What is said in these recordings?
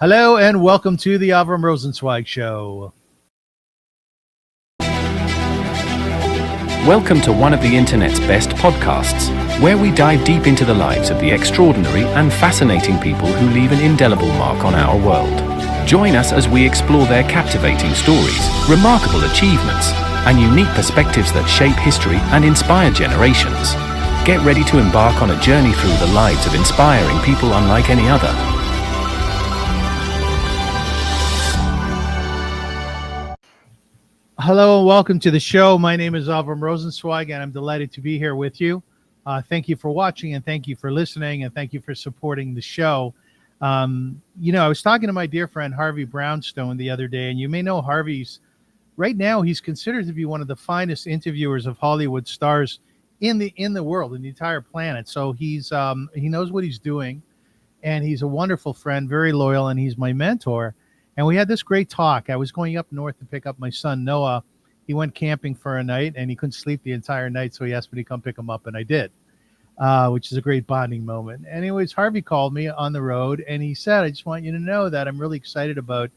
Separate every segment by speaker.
Speaker 1: Hello and welcome to the Avrum Rosensweig Show.
Speaker 2: Welcome to one of the internet's best podcasts, where we dive deep into the lives of the extraordinary and fascinating people who leave an indelible mark on our world. Join us as we explore their captivating stories, remarkable achievements, and unique perspectives that shape history and inspire generations. Get ready to embark on a journey through the lives of inspiring people unlike any other.
Speaker 1: Hello and welcome to the show. My name is Avrum Rosensweig and I'm delighted to be here with you. Thank you for watching and thank you for listening and thank you for supporting the show. I was talking to my dear friend Harvey Brownstone the other day, and you may know Harvey's right now he's considered to be one of the finest interviewers of Hollywood stars in the world, in the entire planet. So he knows what he's doing, and he's a wonderful friend, very loyal, and he's my mentor. And we had this great talk. I was going up north to pick up my son, Noah. He went camping for a night, and he couldn't sleep the entire night, so he asked me to come pick him up, and I did, which is a great bonding moment. Anyways, Harvey called me on the road, and he said, I just want you to know that I'm really excited about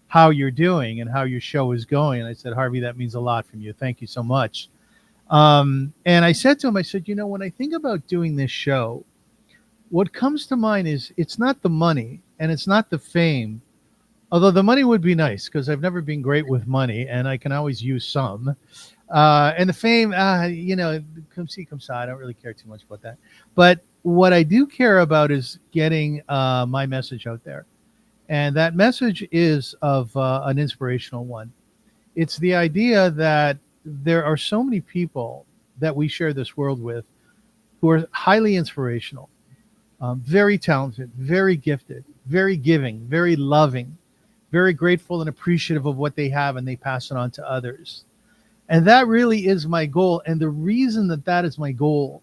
Speaker 1: how you're doing and how your show is going. And I said, Harvey, that means a lot from you. Thank you so much. And I said to him, I said, when I think about doing this show, what comes to mind is it's not the money and it's not the fame. Although the money would be nice because I've never been great with money and I can always use some. And the fame, come see, come saw. I don't really care too much about that. But what I do care about is getting my message out there. And that message is of an inspirational one. It's the idea that there are so many people that we share this world with who are highly inspirational, very talented, very gifted, very giving, very loving, very grateful and appreciative of what they have, and they pass it on to others. And that really is my goal. And the reason that is my goal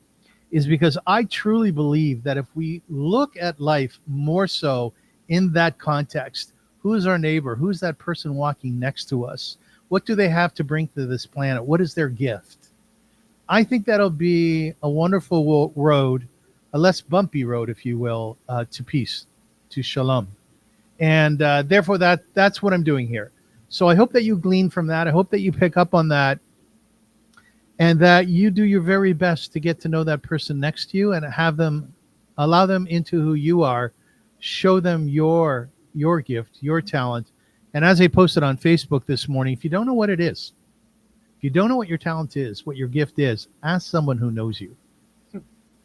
Speaker 1: is because I truly believe that if we look at life more so in that context, who's our neighbor? Who's that person walking next to us? What do they have to bring to this planet? What is their gift? I think that'll be a wonderful road, a less bumpy road, if you will, to peace, to shalom. And therefore, that's what I'm doing here. So I hope that you glean from that. I hope that you pick up on that and that you do your very best to get to know that person next to you and allow them into who you are, show them your gift, your talent. And as I posted on Facebook this morning, if you don't know what it is, if you don't know what your talent is, what your gift is, ask someone who knows you.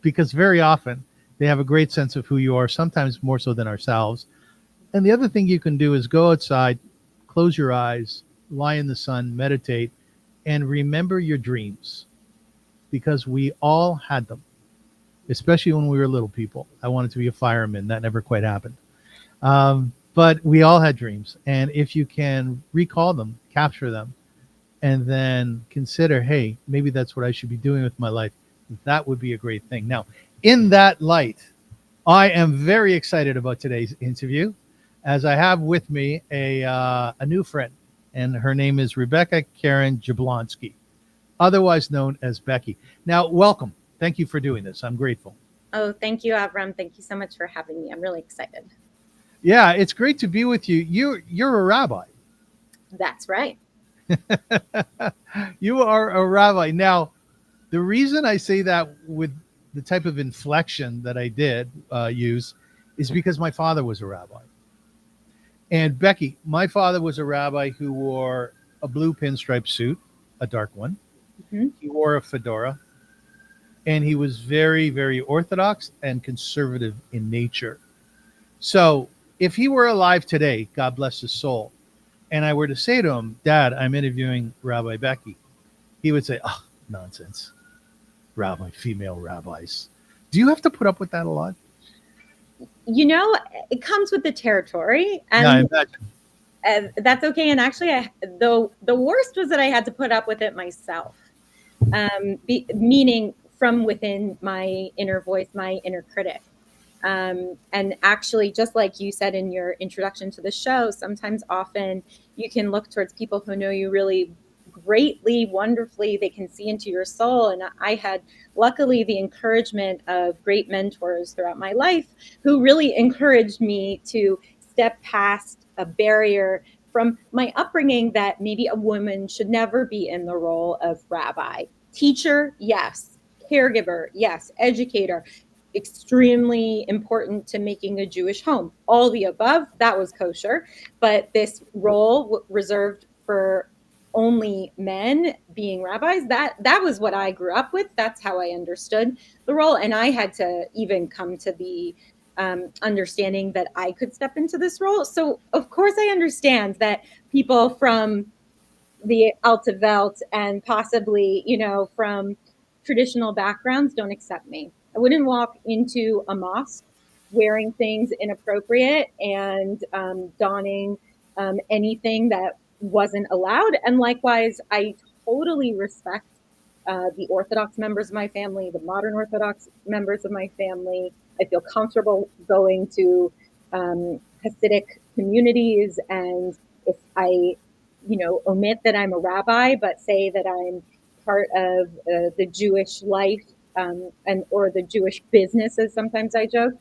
Speaker 1: Because very often they have a great sense of who you are, sometimes more so than ourselves. And the other thing you can do is go outside, close your eyes, lie in the sun, meditate, and remember your dreams. Because we all had them, especially when we were little people. I wanted to be a fireman. That never quite happened. But we all had dreams. And if you can recall them, capture them, and then consider, hey, maybe that's what I should be doing with my life, that would be a great thing. Now, in that light, I am very excited about today's interview, as I have with me a new friend, and her name is Rebecca Keren Jablonski, otherwise known as Becky. Now, welcome. Thank you for doing this. I'm grateful.
Speaker 3: Oh, thank you, Avrum. Thank you so much for having me. I'm really excited.
Speaker 1: Yeah, it's great to be with you. You're a rabbi.
Speaker 3: That's right.
Speaker 1: You are a rabbi. Now, the reason I say that with the type of inflection that I did use is because my father was a rabbi. And Becky, my father was a rabbi who wore a blue pinstripe suit, a dark one. Mm-hmm. He wore a fedora. And he was very, very orthodox and conservative in nature. So if he were alive today, God bless his soul, and I were to say to him, Dad, I'm interviewing Rabbi Becky, he would say, oh, nonsense. Rabbi, female rabbis. Do you have to put up with that a lot?
Speaker 3: It comes with the territory, and that's okay. And actually, the worst was that I had to put up with it myself, meaning from within my inner voice, my inner critic. And actually, just like you said in your introduction to the show, often you can look towards people who know you really greatly, wonderfully. They can see into your soul. And I had, luckily, the encouragement of great mentors throughout my life who really encouraged me to step past a barrier from my upbringing that maybe a woman should never be in the role of rabbi. Teacher, yes. Caregiver, yes. Educator, extremely important to making a Jewish home. All the above, that was kosher. But this role reserved for only men being rabbis, that was what I grew up with. That's how I understood the role. And I had to even come to the understanding that I could step into this role. So of course I understand that people from the Alte Welt and possibly, from traditional backgrounds don't accept me. I wouldn't walk into a mosque wearing things inappropriate and donning anything that wasn't allowed. And likewise, I totally respect the Orthodox members of my family, the modern Orthodox members of my family. I feel comfortable going to Hasidic communities, and if I omit that I'm a rabbi, but say that I'm part of the Jewish life or the Jewish business, as sometimes I joke.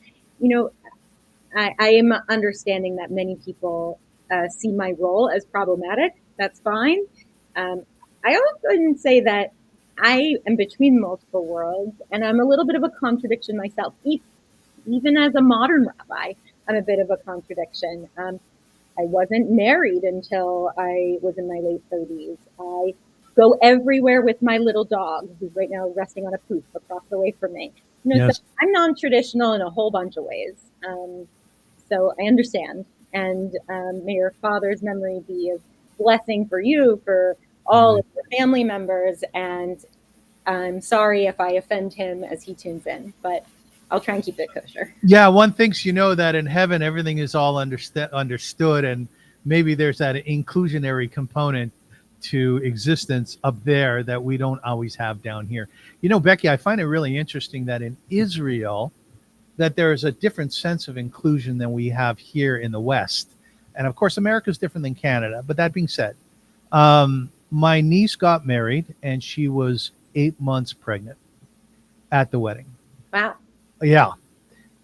Speaker 3: I am understanding that many people see my role as problematic. That's fine. I often say that I am between multiple worlds, and I'm a little bit of a contradiction myself. Even as a modern rabbi, I'm a bit of a contradiction. I wasn't married until I was in my late 30s. I go everywhere with my little dog, who's right now resting on a poop across the way from me.
Speaker 1: Yes.
Speaker 3: So I'm non-traditional in a whole bunch of ways. So I understand. And may your father's memory be a blessing for you, for all of your family members. And I'm sorry if I offend him as he tunes in, but I'll try and keep it kosher.
Speaker 1: Yeah, one thinks that in heaven everything is all understood, and maybe there's that inclusionary component to existence up there that we don't always have down here. Becky, I find it really interesting that in Israel that there is a different sense of inclusion than we have here in the West. And of course, America is different than Canada. But that being said, my niece got married and she was 8 months pregnant at the wedding.
Speaker 3: Wow.
Speaker 1: Yeah.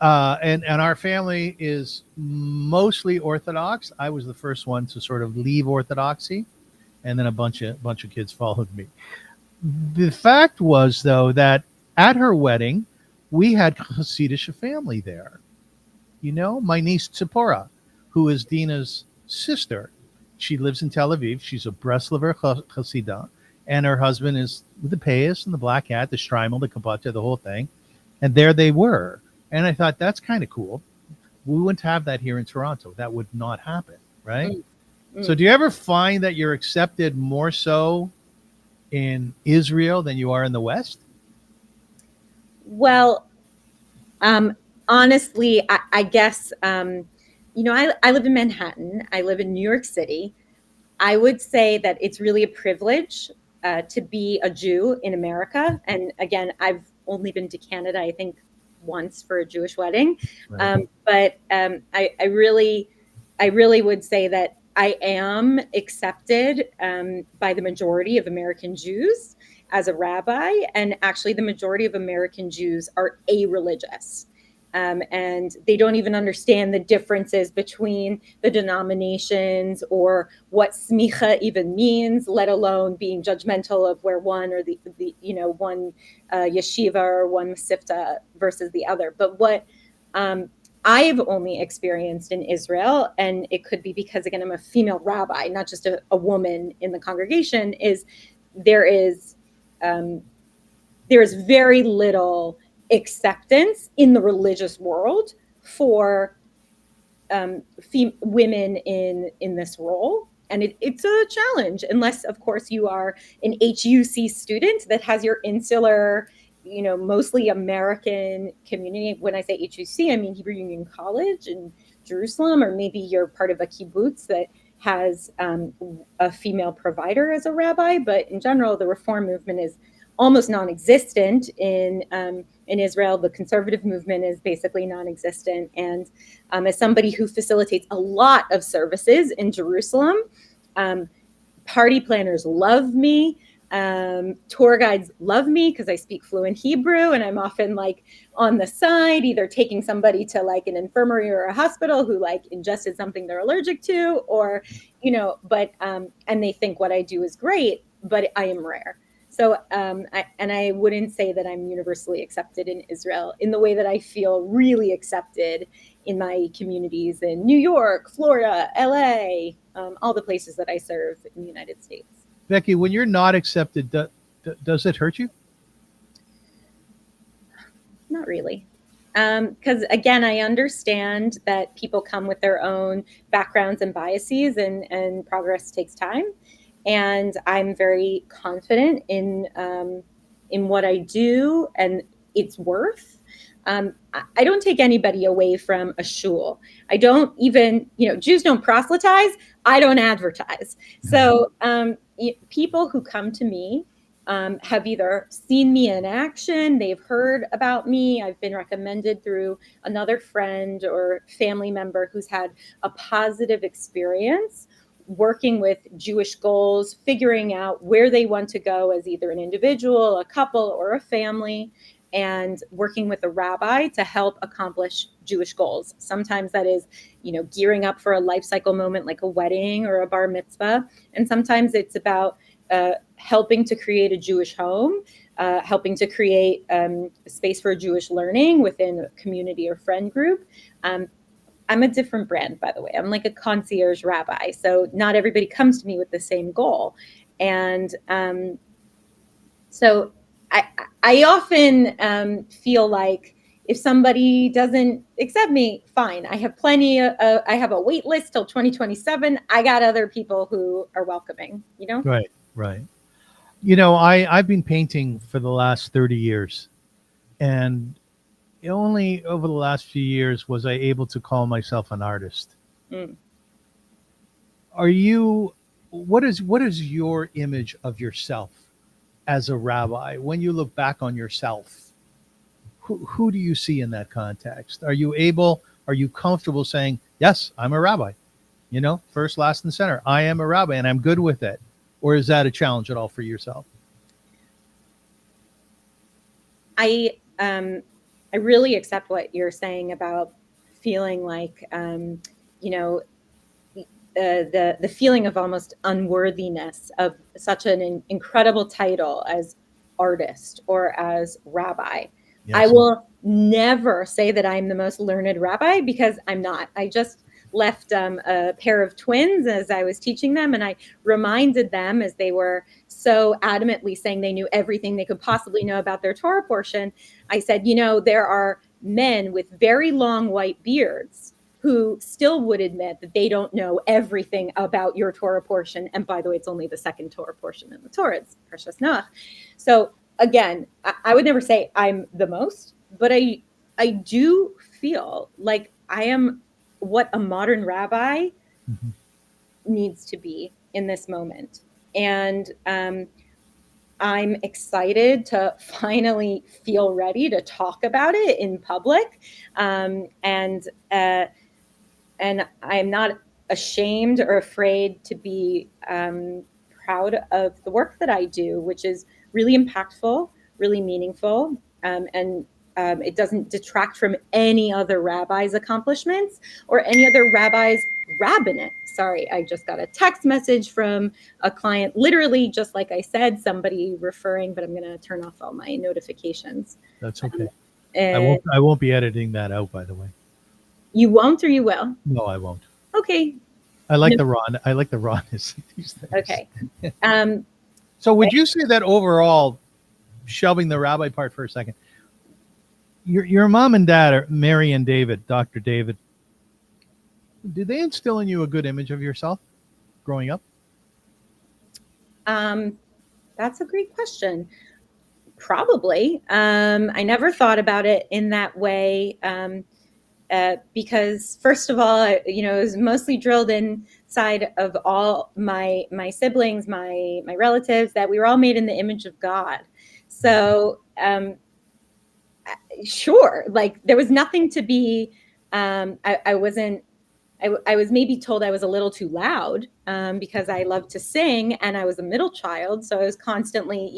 Speaker 1: And our family is mostly Orthodox. I was the first one to sort of leave Orthodoxy, and then a bunch of kids followed me. The fact was, though, that at her wedding, we had Hasidic family there. My niece Tzipora, who is Dina's sister, she lives in Tel Aviv. She's a Breslover Hasidah, and her husband is with the payas and the black hat, the shtreimel, the kabbata, the whole thing. And there they were. And I thought, that's kind of cool. We wouldn't have that here in Toronto. That would not happen, right? Mm-hmm. So do you ever find that you're accepted more so in Israel than you are in the West?
Speaker 3: Well, honestly, I guess, I live in Manhattan. I live in New York City. I would say that it's really a privilege to be a Jew in America. And again, I've only been to Canada, I think, once for a Jewish wedding. Right. But I really would say that I am accepted by the majority of American Jews as a rabbi. And actually, the majority of American Jews are a-religious. And they don't even understand the differences between the denominations or what smicha even means, let alone being judgmental of where one or the one yeshiva or one masifta versus the other. But what I've only experienced in Israel, and it could be because, again, I'm a female rabbi, not just a woman in the congregation, is there is very little acceptance in the religious world for women in this role. And it's a challenge, unless, of course, you are an HUC student that has your insular, mostly American community. When I say HUC, I mean Hebrew Union College in Jerusalem, or maybe you're part of a kibbutz that has a female provider as a rabbi. But in general, the Reform movement is almost non-existent in Israel. The conservative movement is basically non-existent. And as somebody who facilitates a lot of services in Jerusalem, party planners love me. Tour guides love me because I speak fluent Hebrew, and I'm often like on the side, either taking somebody to like an infirmary or a hospital who like ingested something they're allergic to, or, but, and they think what I do is great, but I am rare. So, I wouldn't say that I'm universally accepted in Israel in the way that I feel really accepted in my communities in New York, Florida, LA, all the places that I serve in the United States.
Speaker 1: Becky, when you're not accepted, does it hurt you?
Speaker 3: Not really. Because again, I understand that people come with their own backgrounds and biases, and progress takes time. And I'm very confident in what I do and its worth. I don't take anybody away from a shul. I don't even, Jews don't proselytize. I don't advertise. So people who come to me have either seen me in action, they've heard about me, I've been recommended through another friend or family member who's had a positive experience working with Jewish goals, figuring out where they want to go as either an individual, a couple, or a family, and working with a rabbi to help accomplish Jewish goals. Sometimes that is, gearing up for a life cycle moment like a wedding or a bar mitzvah. And sometimes it's about helping to create a Jewish home, helping to create a space for Jewish learning within a community or friend group. I'm a different brand, by the way. I'm like a concierge rabbi. So not everybody comes to me with the same goal. And so I often feel like if somebody doesn't accept me, fine. I have plenty I have a wait list till 2027. I got other people who are welcoming,
Speaker 1: Right. I've been painting for the last 30 years. And only over the last few years was I able to call myself an artist. What is your image of yourself as a rabbi? When you look back on yourself, who do you see in that context? Are you comfortable saying, yes, I'm a rabbi, first, last, and center. I am a rabbi and I'm good with it. Or is that a challenge at all for yourself?
Speaker 3: I really accept what you're saying about feeling like, the feeling of almost unworthiness of such an incredible title as artist or as rabbi. Yes. I will never say that I'm the most learned rabbi because I'm not. I just left a pair of twins as I was teaching them, and I reminded them as they were so adamantly saying they knew everything they could possibly know about their Torah portion. I said, there are men with very long white beards who still would admit that they don't know everything about your Torah portion. And by the way, it's only the second Torah portion in the Torah. It's Parshas Noach. So again, I would never say I'm the most, but I do feel like I am what a modern rabbi needs to be in this moment. And I'm excited to finally feel ready to talk about it in public. And I'm not ashamed or afraid to be proud of the work that I do, which is really impactful, really meaningful, and it doesn't detract from any other rabbi's accomplishments or any other rabbi's rabbinate. Sorry, I just got a text message from a client, literally, just like I said, somebody referring, but I'm going to turn off all my notifications.
Speaker 1: That's okay. I won't be editing that out, by the way.
Speaker 3: You won't, or you will?
Speaker 1: No, I won't.
Speaker 3: Okay.
Speaker 1: I like the rawness of these things.
Speaker 3: Okay.
Speaker 1: So would you say that overall, shelving the rabbi part for a second, your mom and dad are Mary and David, Dr. David, did they instill in you a good image of yourself growing up?
Speaker 3: That's a great question. Probably. I never thought about it in that way. Because first of all, it was mostly drilled inside of all my siblings, my relatives, that we were all made in the image of God. So, sure, like there was nothing to be, I wasn't I was maybe told I was a little too loud because I loved to sing and I was a middle child. So I was constantly,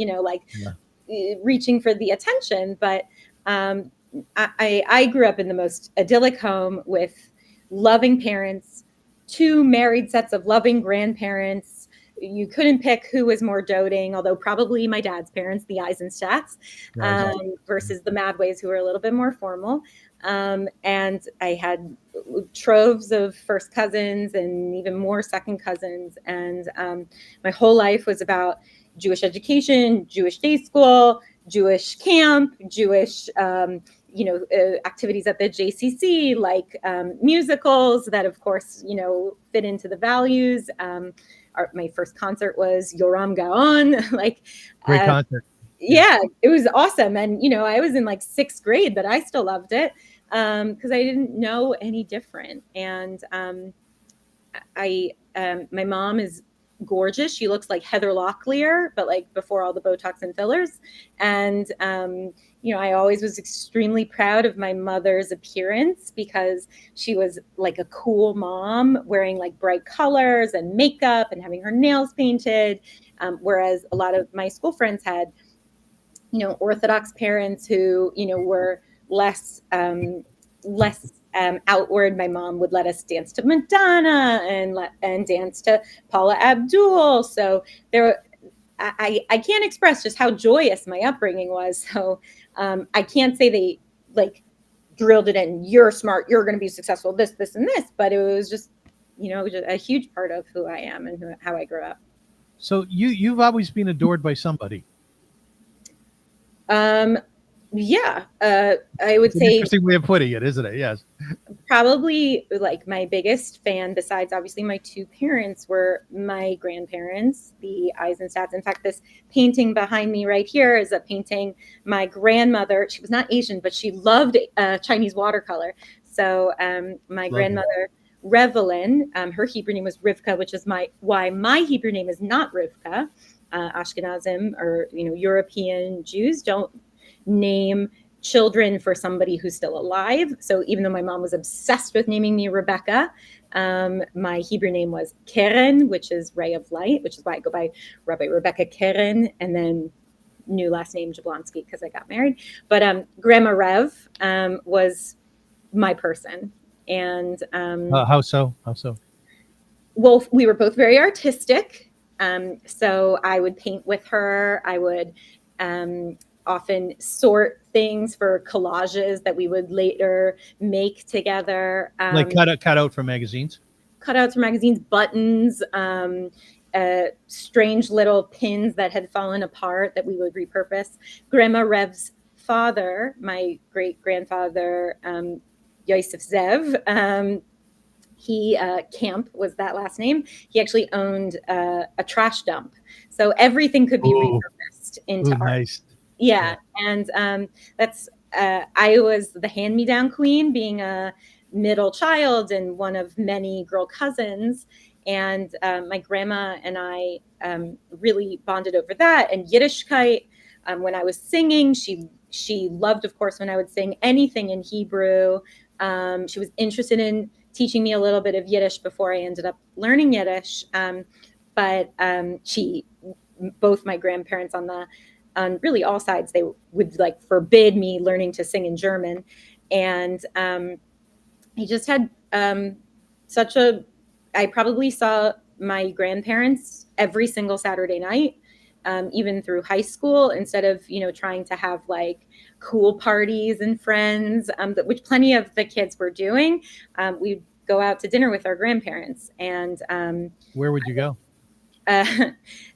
Speaker 3: reaching for the attention. But I grew up in the most idyllic home with loving parents, 2 married sets of loving grandparents. You couldn't pick who was more doting, although probably my dad's parents, the Eisenstats, versus the Madways, who were a little bit more formal. And I had troves of first cousins and even more second cousins. And my whole life was about Jewish education, Jewish day school, Jewish camp, Jewish, activities at the JCC, like musicals that, of course, fit into the values. My first concert was Yoram Gaon.
Speaker 1: Great concert.
Speaker 3: Yeah, it was awesome. And, I was in 6th grade, but I still loved it because I didn't know any different. And my mom is gorgeous. She looks like Heather Locklear, but before all the Botox and fillers. And, I always was extremely proud of my mother's appearance because she was like a cool mom, wearing bright colors and makeup and having her nails painted. Whereas a lot of my school friends had, Orthodox parents who, were less outward. My mom would let us dance to Madonna and dance to Paula Abdul. So I can't express just how joyous my upbringing was. So I can't say they drilled it in. You're smart. You're going to be successful. This, and this. But it was just, just a huge part of who I am and how I grew up.
Speaker 1: So you've always been adored by somebody.
Speaker 3: Yeah, I would say
Speaker 1: interesting way of putting it, isn't it? Yes.
Speaker 3: Probably my biggest fan, besides obviously my 2 parents, were my grandparents, the Eisenstats. In fact, this painting behind me right here is a painting my grandmother. She was not Asian, but she loved Chinese watercolor. So my grandmother, Revelin, her Hebrew name was Rivka, which is why my Hebrew name is not Rivka. Ashkenazim or European Jews don't name children for somebody who's still alive. So even though my mom was obsessed with naming me Rebecca, my Hebrew name was Keren, which is ray of light, which is why I go by Rabbi Rebecca Keren, and then new last name Jablonsky because I got married. But Grandma Rev was my person. And
Speaker 1: how so?
Speaker 3: Well, we were both very artistic. So I would paint with her. I would often sort things for collages that we would later make together.
Speaker 1: Cut out from magazines?
Speaker 3: Cutouts from magazines, buttons, strange little pins that had fallen apart that we would repurpose. Grandma Rev's father, my great-grandfather, Yosef Zev, he, Camp was that last name. He actually owned a trash dump. So everything could be repurposed into art.
Speaker 1: Nice.
Speaker 3: Yeah. And I was the hand-me-down queen, being a middle child and one of many girl cousins. And my grandma and I really bonded over that. And Yiddishkeit, when I was singing, she loved, of course, when I would sing anything in Hebrew. She was interested in teaching me a little bit of Yiddish before I ended up learning Yiddish. But both my grandparents on really all sides, they would forbid me learning to sing in German. And I just had I probably saw my grandparents every single Saturday night, even through high school, instead of, trying to have cool parties and friends, which plenty of the kids were doing. We'd go out to dinner with our grandparents. And
Speaker 1: where would you go?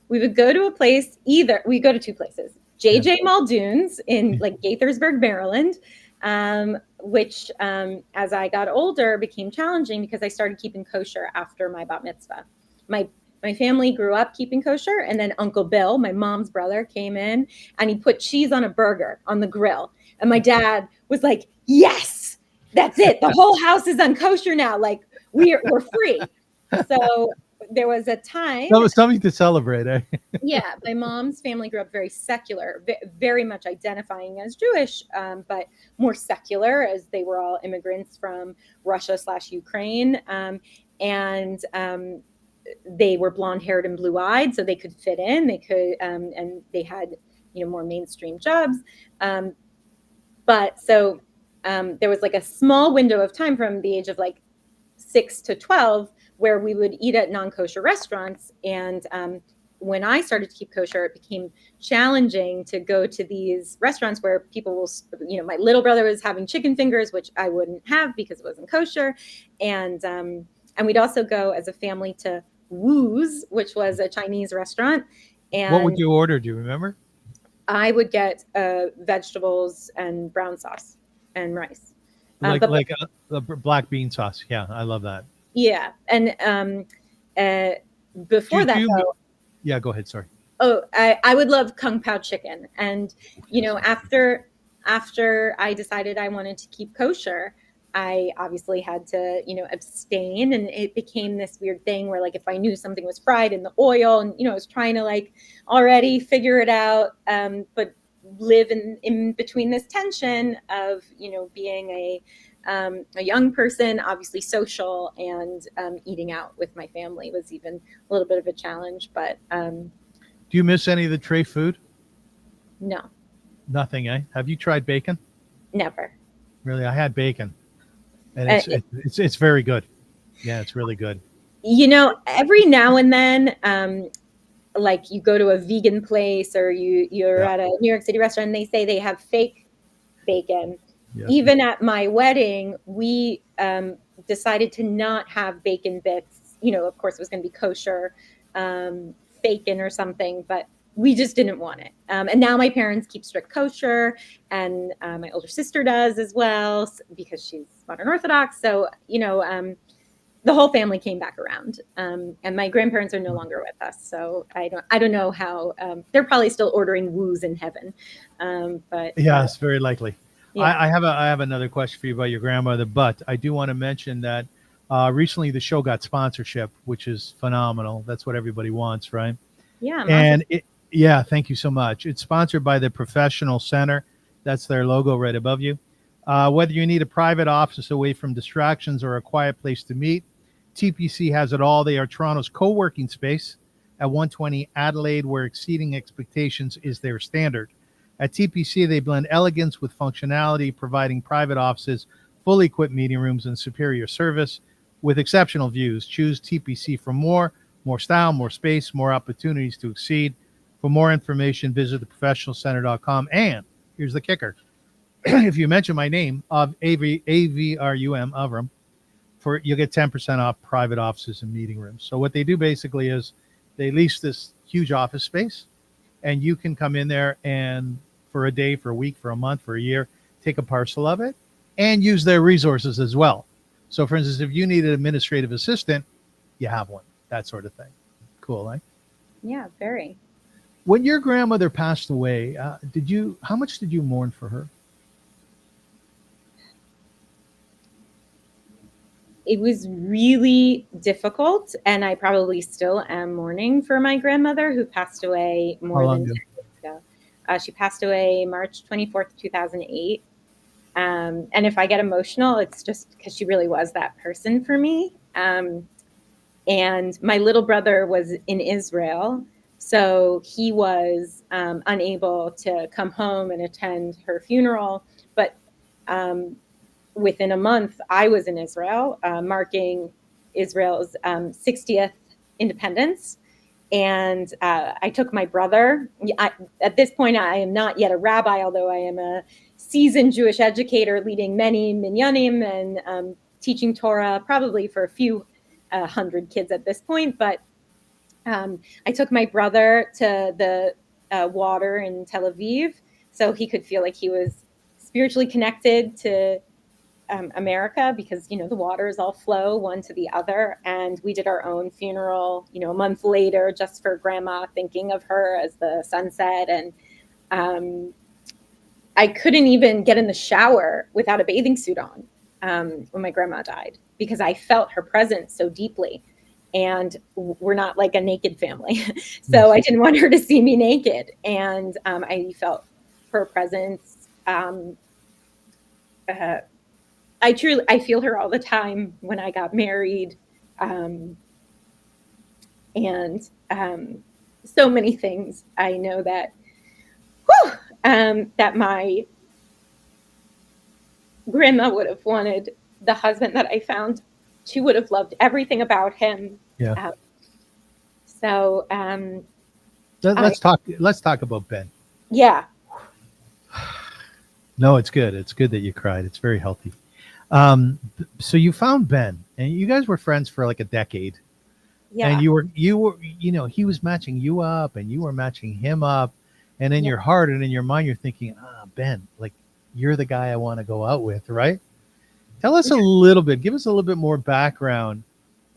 Speaker 3: We would go to a place, we go to 2 places, JJ Muldoon's in Gaithersburg, Maryland, which as I got older became challenging because I started keeping kosher after my bat mitzvah. My family grew up keeping kosher, and then Uncle Bill, my mom's brother, came in and he put cheese on a burger on the grill. And my dad was like, yes, that's it. The whole house is unkosher now. We're free. So there was a time.
Speaker 1: That was something to celebrate, eh?
Speaker 3: Yeah, my mom's family grew up very secular, very much identifying as Jewish, but more secular, as they were all immigrants from Russia/Ukraine, and they were blonde-haired and blue-eyed, so they could fit in. They could, and they had, more mainstream jobs. But so there was like a small window of time from the age of like 6 to 12 where we would eat at non-kosher restaurants. And when I started to keep kosher, it became challenging to go to these restaurants where people will, my little brother was having chicken fingers, which I wouldn't have because it wasn't kosher. And we'd also go as a family to Wu's, which was a Chinese restaurant. And
Speaker 1: what would you order? Do you remember?
Speaker 3: I would get vegetables and brown sauce and rice.
Speaker 1: Like a black bean sauce. Yeah, I love that.
Speaker 3: Yeah. And before that, though,
Speaker 1: yeah, go ahead. Sorry.
Speaker 3: Oh, I would love Kung Pao chicken. And, after I decided I wanted to keep kosher, I obviously had to, abstain. And it became this weird thing where, like, if I knew something was fried in the oil and, I was trying to, like, already figure it out, but live in between this tension of, being a young person, obviously social, and eating out with my family was even a little bit of a challenge. But
Speaker 1: do you miss any of the tray food?
Speaker 3: No.
Speaker 1: Nothing, eh? Have you tried bacon?
Speaker 3: Never.
Speaker 1: Really? I had bacon. And it's very good. Yeah, it's really good.
Speaker 3: Every now and then, like you go to a vegan place or you're at a New York City restaurant and they say they have fake bacon. Yes. Even at my wedding, we decided to not have bacon bits. Of course, it was going to be kosher bacon or something, but we just didn't want it. And now my parents keep strict kosher, and my older sister does as well because she's modern Orthodox. So, the whole family came back around, and my grandparents are no longer with us. So I don't know how they're probably still ordering woos in heaven. But
Speaker 1: yes, very likely.
Speaker 3: Yeah.
Speaker 1: I have another question for you about your grandmother, but I do want to mention that recently the show got sponsorship, which is phenomenal. That's what everybody wants, right?
Speaker 3: Yeah.
Speaker 1: And yeah, thank you so much. It's sponsored by the Professional Center. That's their logo right above you. Whether you need a private office away from distractions or a quiet place to meet, TPC has it all. They are Toronto's co-working space at 120 Adelaide, where exceeding expectations is their standard. At TPC, they blend elegance with functionality, providing private offices, fully equipped meeting rooms, and superior service with exceptional views. Choose TPC for more style, more space, more opportunities to exceed. For more information, visit theprofessionalcenter.com. And here's the kicker. If you mention my name of Avrum, Avrum, you'll get 10% off private offices and meeting rooms. So what they do basically is they lease this huge office space, and you can come in there and for a day, for a week, for a month, for a year, take a parcel of it and use their resources as well. So for instance, if you need an administrative assistant, you have one, that sort of thing. Cool, eh?
Speaker 3: Yeah, very.
Speaker 1: When your grandmother passed away, how much did you mourn for her?
Speaker 3: It was really difficult, and I probably still am mourning for my grandmother, who passed away more than 10 years ago. She passed away March 24th, 2008. And if I get emotional, it's just because she really was that person for me. And my little brother was in Israel, so he was unable to come home and attend her funeral. But within a month, I was in Israel, marking Israel's 60th independence. And I took my brother. At this point, I am not yet a rabbi, although I am a seasoned Jewish educator leading many minyanim and teaching Torah, probably for a few hundred kids at this point. But I took my brother to the water in Tel Aviv so he could feel like he was spiritually connected to America, because, the waters all flow one to the other. And we did our own funeral, a month later, just for grandma, thinking of her as the sun set. And I couldn't even get in the shower without a bathing suit on when my grandma died, because I felt her presence so deeply. and we're not like a naked family. So I didn't want her to see me naked. And I felt her presence. I feel her all the time when I got married. And so many things. I know that, that my grandma would have wanted the husband that I found. She would have loved everything about him.
Speaker 1: Yeah.
Speaker 3: So
Speaker 1: let's talk about Ben.
Speaker 3: Yeah.
Speaker 1: No, it's good. It's good that you cried. It's very healthy. So you found Ben, and you guys were friends for like a decade.
Speaker 3: Yeah.
Speaker 1: And you were, he was matching you up, and you were matching him up, and in your heart and in your mind, you're thinking, Ben, like you're the guy I want to go out with, right? Tell us a little bit. Give us a little bit more background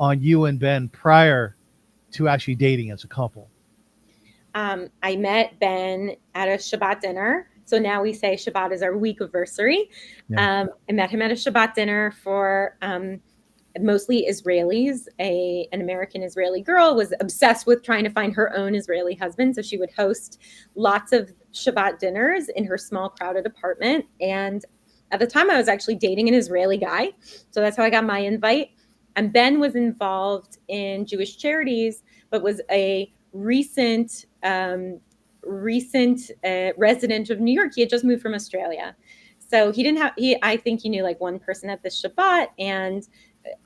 Speaker 1: on you and Ben prior to actually dating as a couple.
Speaker 3: I met Ben at a Shabbat dinner. So now we say Shabbat is our week-iversary. I met him at a Shabbat dinner for mostly Israelis. An American Israeli girl was obsessed with trying to find her own Israeli husband. So she would host lots of Shabbat dinners in her small, crowded apartment. And at the time, I was actually dating an Israeli guy. So that's how I got my invite. And Ben was involved in Jewish charities, but was a recent resident of New York. He had just moved from Australia. So I think he knew like one person at this Shabbat, and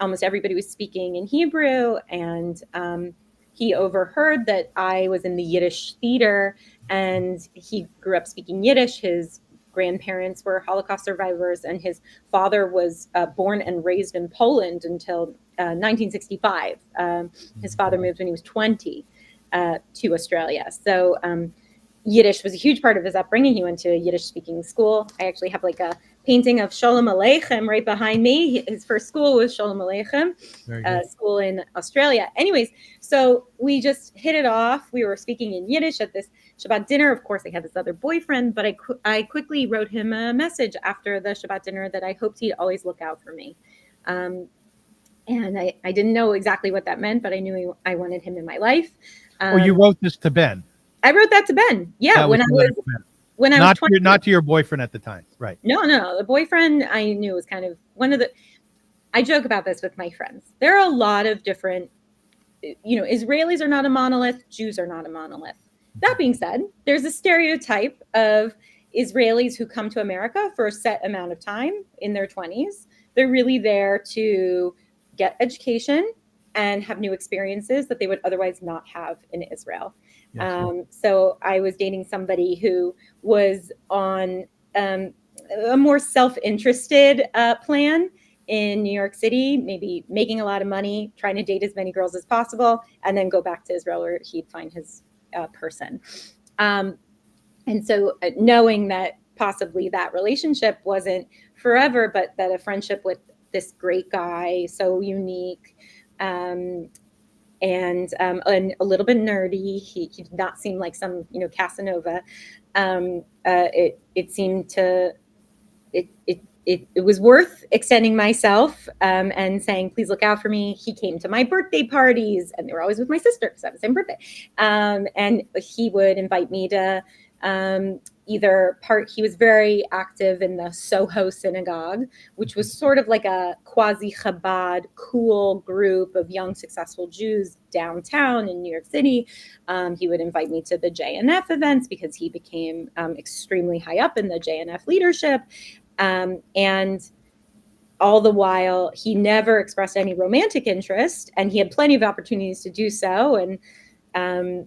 Speaker 3: almost everybody was speaking in Hebrew. And he overheard that I was in the Yiddish theater, and he grew up speaking Yiddish. His grandparents were Holocaust survivors, and his father was born and raised in Poland until 1965. His father moved when he was 20 to Australia. So Yiddish was a huge part of his upbringing. He went to a Yiddish-speaking school. I actually have like a painting of Shalom Aleichem right behind me. His first school was Shalom Aleichem, school in Australia. Anyways, so we just hit it off. We were speaking in Yiddish at this Shabbat dinner. Of course, I had this other boyfriend, but I quickly wrote him a message after the Shabbat dinner that I hoped he'd always look out for me. And I didn't know exactly what that meant, but I knew I wanted him in my life.
Speaker 1: You wrote this to Ben.
Speaker 3: I wrote that to Ben. Yeah, when I was 20.
Speaker 1: Not to your boyfriend at the time, right?
Speaker 3: No. The boyfriend I knew was kind of I joke about this with my friends. There are a lot of different, Israelis are not a monolith. Jews are not a monolith. That being said, there's a stereotype of Israelis who come to America for a set amount of time in their 20s. They're really there to get education and have new experiences that they would otherwise not have in Israel. So I was dating somebody who was on a more self-interested plan in New York City, maybe making a lot of money, trying to date as many girls as possible, and then go back to Israel where he'd find his person. And so knowing that possibly that relationship wasn't forever, but that a friendship with this great guy, so unique, and a little bit nerdy. He did not seem like some, Casanova. It seemed to, it was worth extending myself and saying, please look out for me. He came to my birthday parties, and they were always with my sister because I have the same birthday. And he would invite me to he was very active in the Soho synagogue, which was sort of like a quasi-Chabad cool group of young, successful Jews downtown in New York City. He would invite me to the JNF events because he became extremely high up in the JNF leadership. And all the while, he never expressed any romantic interest, and he had plenty of opportunities to do so. And,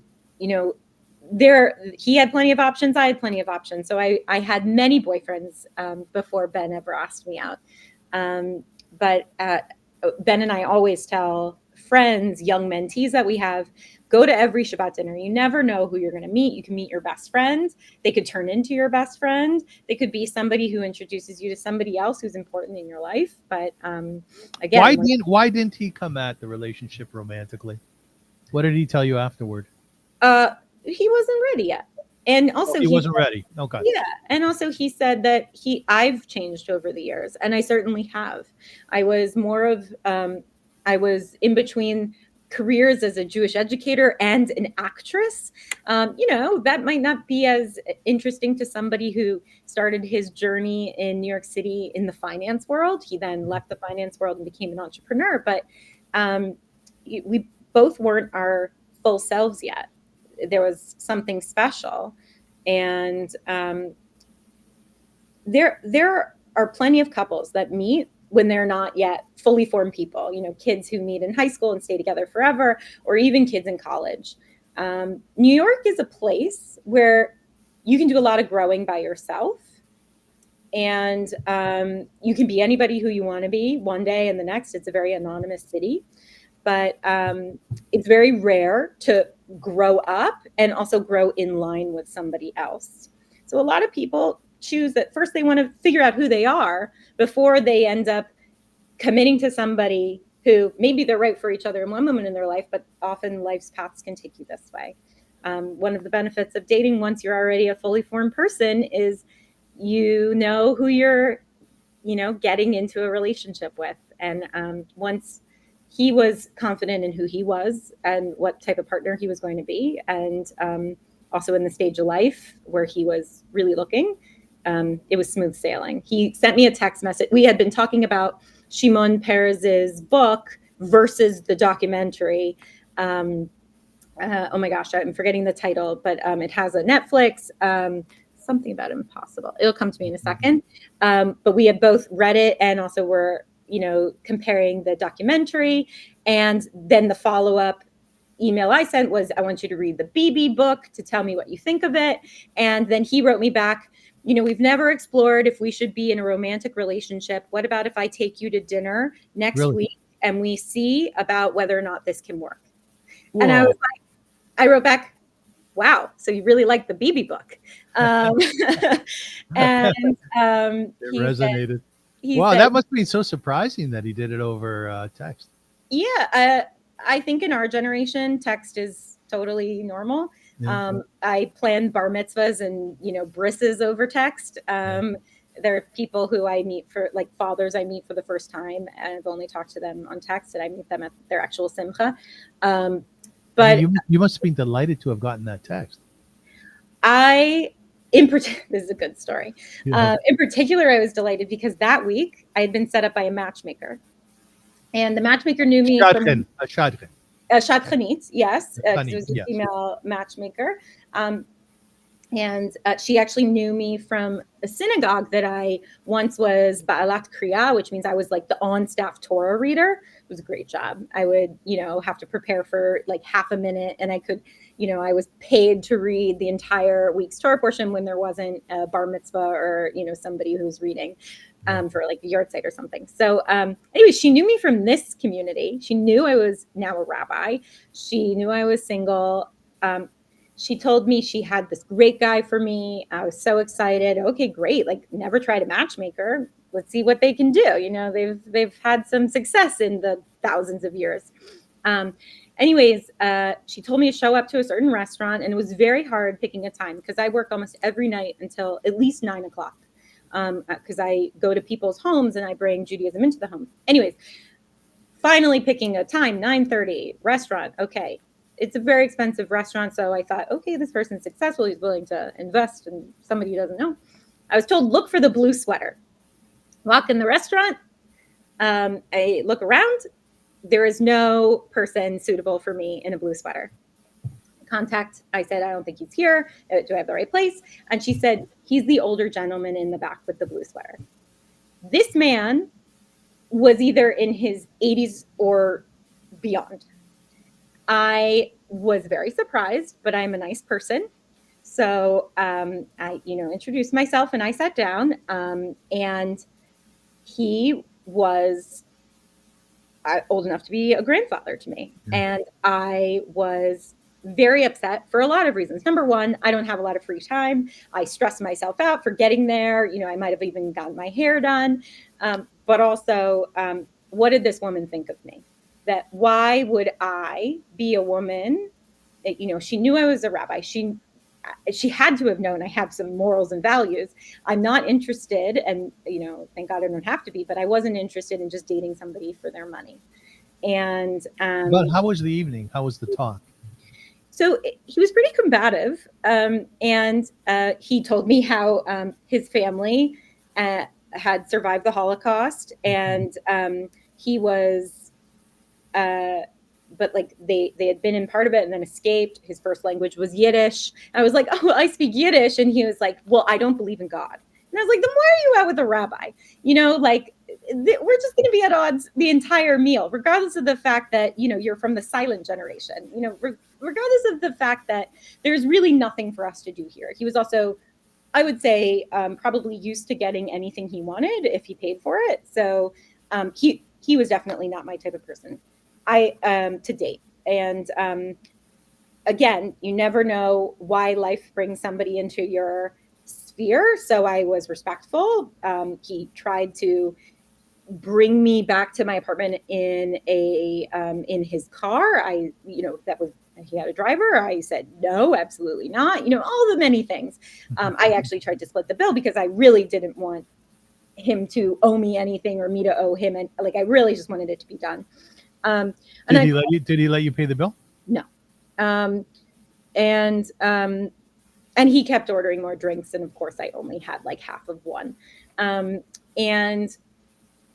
Speaker 3: he had plenty of options. I had plenty of options. So I had many boyfriends before Ben ever asked me out. But Ben and I always tell friends, young mentees that we have, go to every Shabbat dinner. You never know who you're going to meet. You can meet your best friend. They could turn into your best friend. They could be somebody who introduces you to somebody else who's important in your life. But again,
Speaker 1: why didn't he come at the relationship romantically? What did he tell you afterward?
Speaker 3: He wasn't ready yet. And also
Speaker 1: he wasn't ready. Okay.
Speaker 3: Yeah. And also he said that I've changed over the years, and I certainly have. I was more of I was in between careers as a Jewish educator and an actress, that might not be as interesting to somebody who started his journey in New York City in the finance world. He then left the finance world and became an entrepreneur, but we both weren't our full selves yet. There was something special. And there are plenty of couples that meet when they're not yet fully formed people, kids who meet in high school and stay together forever, or even kids in college. New York is a place where you can do a lot of growing by yourself. And you can be anybody who you want to be one day and the next. It's a very anonymous city, but it's very rare to grow up and also grow in line with somebody else. So a lot of people choose that first they want to figure out who they are before they end up committing to somebody who maybe they're right for each other in one moment in their life, but often life's paths can take you this way. One of the benefits of dating once you're already a fully formed person is who you're, getting into a relationship with. And once he was confident in who he was and what type of partner he was going to be, and also in the stage of life where he was really looking, it was smooth sailing. He sent me a text message. We had been talking about Shimon Peres's book versus the documentary. Oh my gosh, I'm forgetting the title, but it has a Netflix, something about impossible. It'll come to me in a second. But we had both read it and also were, comparing the documentary. And then the follow-up email I sent was, I want you to read the BB book to tell me what you think of it. And then he wrote me back, we've never explored if we should be in a romantic relationship. What about if I take you to dinner next week and we see about whether or not this can work? Whoa. And I wrote back, wow, so you really like the BB book.
Speaker 1: It resonated. Wow, that must be so surprising that he did it over text.
Speaker 3: Yeah, I think in our generation, text is totally normal. Yeah. I plan bar mitzvahs and, brisses over text. There are people who I meet for, like fathers I meet for the first time, and I've only talked to them on text, and I meet them at their actual simcha. But
Speaker 1: you must have been delighted to have gotten that text.
Speaker 3: This is a good story. Yeah. In particular, I was delighted because that week I had been set up by a matchmaker, and the matchmaker knew me from a shadchanit, yes, it was a female matchmaker. And she actually knew me from a synagogue that I once was Ba'alat Kriya, which means I was like the on-staff Torah reader. It was a great job. I would, have to prepare for like half a minute, and I could, I was paid to read the entire week's Torah portion when there wasn't a bar mitzvah or, somebody who was reading for like a yard site or something. So anyway, she knew me from this community. She knew I was now a rabbi. She knew I was single. She told me she had this great guy for me. I was so excited. Okay, great. Like, never tried a matchmaker. Let's see what they can do. They've had some success in the thousands of years. Anyways, she told me to show up to a certain restaurant, and it was very hard picking a time because I work almost every night until at least 9 o'clock. Because I go to people's homes and I bring Judaism into the home. Anyways, finally picking a time, 9:30, restaurant. Okay. It's a very expensive restaurant. So I thought, okay, this person's successful. He's willing to invest in somebody who doesn't know. I was told, look for the blue sweater. Walk in the restaurant. I look around. There is no person suitable for me in a blue sweater. Contact. I said, I don't think he's here. Do I have the right place? And she said, he's the older gentleman in the back with the blue sweater. This man was either in his 80s or beyond. I was very surprised, but I'm a nice person. So I, introduced myself and I sat down, and he was old enough to be a grandfather to me. And I was very upset for a lot of reasons. Number one, I don't have a lot of free time. I stress myself out for getting there. I might have even gotten my hair done. But also, what did this woman think of me? That why would I be a woman? She knew I was a rabbi. She had to have known I have some morals and values. I'm not interested, and thank God I don't have to be, but I wasn't interested in just dating somebody for their money. And
Speaker 1: But how was the evening? How was the talk?
Speaker 3: so he was pretty combative, and he told me how his family had survived the Holocaust, and he was, but like they had been in part of it and then escaped. His first language was Yiddish. I was like, oh, I speak Yiddish, and he was like, well, I don't believe in God. And I was like, then why are you out with a rabbi? You know, like we're just going to be at odds the entire meal, regardless of the fact that, you know, you're from the silent generation, you know, regardless of the fact that there's really nothing for us to do here. He was also, I would say, probably used to getting anything he wanted if he paid for it. So he was definitely not my type of person, to date. And again, you never know why life brings somebody into your sphere. So I was respectful. He tried to bring me back to my apartment in his car. He had a driver. I said, no, absolutely not. You know, all the many things. I actually tried to split the bill because I really didn't want him to owe me anything or me to owe him. And like, I really just wanted it to be done.
Speaker 1: Did he let you pay the bill?
Speaker 3: No. And he kept ordering more drinks. And of course I only had like half of one. And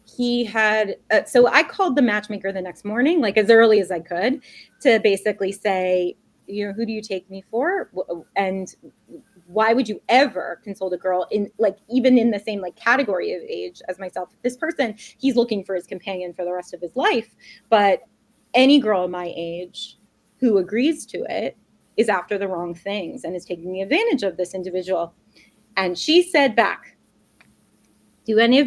Speaker 3: he had, so I called the matchmaker the next morning, like as early as I could, to basically say, you know, who do you take me for? And why would you ever consult a girl in like, even in the same like category of age as myself? This person, he's looking for his companion for the rest of his life. But any girl my age who agrees to it is after the wrong things and is taking advantage of this individual. And she said back, do you think any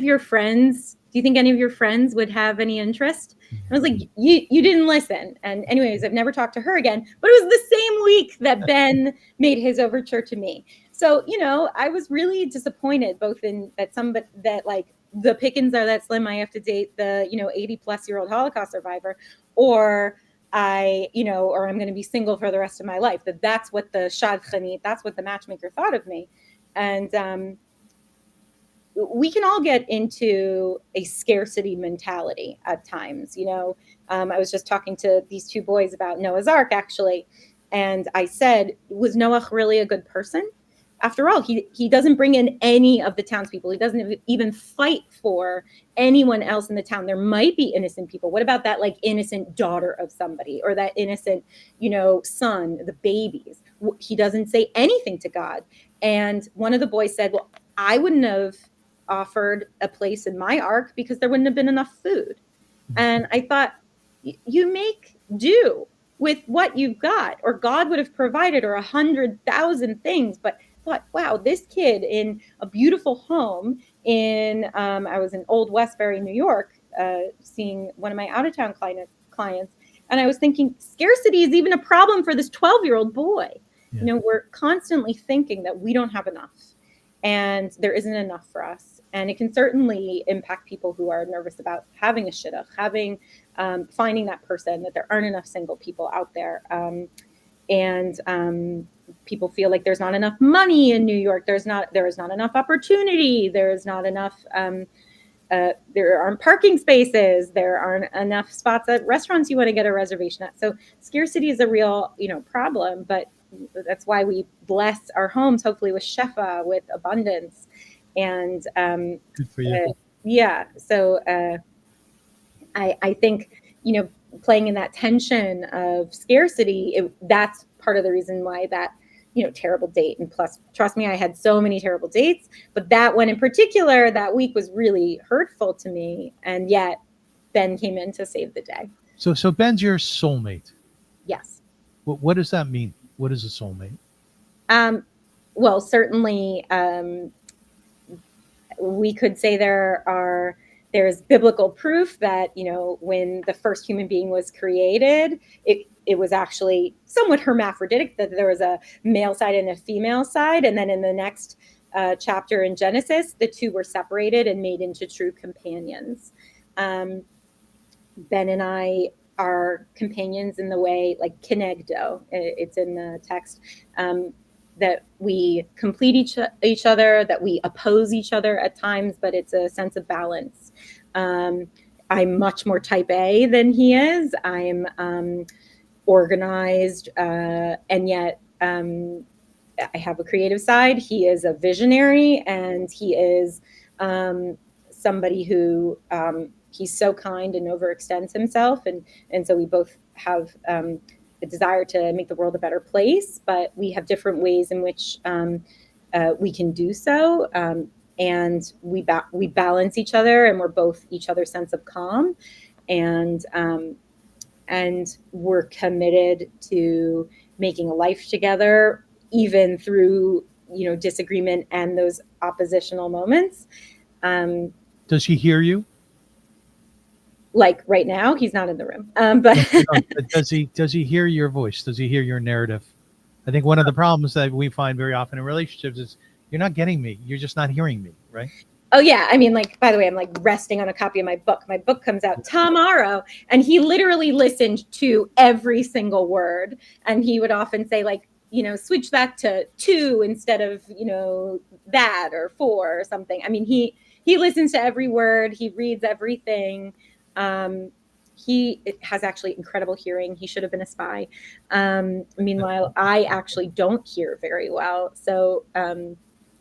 Speaker 3: of your friends would have any interest? And I was like, you didn't listen. And anyways, I've never talked to her again, but it was the same week that Ben made his overture to me. So, you know, I was really disappointed both in that like the pickings are that slim. I have to date the, you know, 80-plus-year-old Holocaust survivor, or I'm going to be single for the rest of my life. That's what the shadchanit, that's what the matchmaker thought of me. And, we can all get into a scarcity mentality at times. You know, I was just talking to these two boys about Noah's Ark, actually. And I said, was Noah really a good person? After all, he doesn't bring in any of the townspeople. He doesn't even fight for anyone else in the town. There might be innocent people. What about that like innocent daughter of somebody, or that innocent, you know, son, the babies? He doesn't say anything to God. And one of the boys said, well, I wouldn't have offered a place in my ark because there wouldn't have been enough food. And I thought, you make do with what you've got, or God would have provided, or 100,000 things. But thought, wow, this kid in a beautiful home in, I was in Old Westbury, New York, seeing one of my out-of-town clients. And I was thinking, scarcity is even a problem for this 12-year-old boy. Yeah. You know, we're constantly thinking that we don't have enough and there isn't enough for us. And it can certainly impact people who are nervous about having a shidduch, finding that person, that there aren't enough single people out there. And people feel like there's not enough money in New York. There is not enough opportunity. There is not enough, there aren't parking spaces. There aren't enough spots at restaurants you want to get a reservation at. So scarcity is a real, you know, problem, but that's why we bless our homes, hopefully with shefa, with abundance. And
Speaker 1: good for you.
Speaker 3: Yeah. So I think, you know, playing in that tension of scarcity, that's part of the reason why that, you know, terrible date. And plus, trust me, I had so many terrible dates, but that one in particular, that week was really hurtful to me. And yet Ben came in to save the day.
Speaker 1: So Ben's your soulmate.
Speaker 3: Yes.
Speaker 1: What does that mean? What is a soulmate?
Speaker 3: Well, certainly, we could say there's biblical proof that, you know, when the first human being was created, it was actually somewhat hermaphroditic, that there was a male side and a female side. And then in the next chapter in Genesis, the two were separated and made into true companions. Ben and I are companions in the way, like kenegdo, it's in the text, that we complete each other, that we oppose each other at times, but it's a sense of balance. I'm much more type A than he is. I'm organized, and yet I have a creative side. He is a visionary, and he is somebody who he's so kind and overextends himself, and so we both have a desire to make the world a better place, but we have different ways in which we can do so, and we balance each other, and we're both each other's sense of calm, and we're committed to making a life together, even through disagreement and those oppositional moments.
Speaker 1: Does he hear you?
Speaker 3: Like right now, he's not in the room, but
Speaker 1: does he hear your voice? Does he hear your narrative? I think one of the problems that we find very often in relationships is you're not getting me. You're just not hearing me, right?
Speaker 3: Oh yeah, I mean, like, by the way, I'm like resting on a copy of my book. My book comes out tomorrow, and he literally listened to every single word, and he would often say, like, switch that to 2 instead of that, or 4 or something. I mean, he listens to every word. He reads everything. He has actually incredible hearing. He should have been a spy. Meanwhile, I actually don't hear very well. So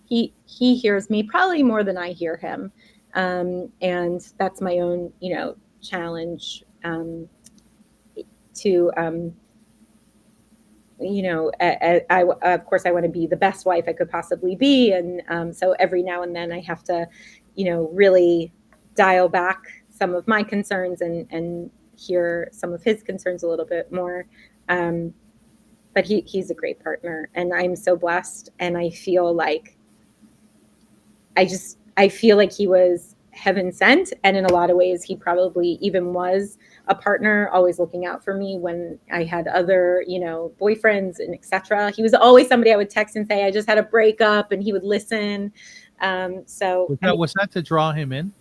Speaker 3: he hears me probably more than I hear him. And that's my own, challenge to, I of course I want to be the best wife I could possibly be. And so every now and then I have to, really dial back some of my concerns and hear some of his concerns a little bit more. But he's a great partner, and I'm so blessed. And I feel like I feel like he was heaven sent. And in a lot of ways, he probably even was a partner, always looking out for me when I had other, boyfriends and etc. He was always somebody I would text and say, I just had a breakup, and he would listen. So
Speaker 1: was that to draw him in?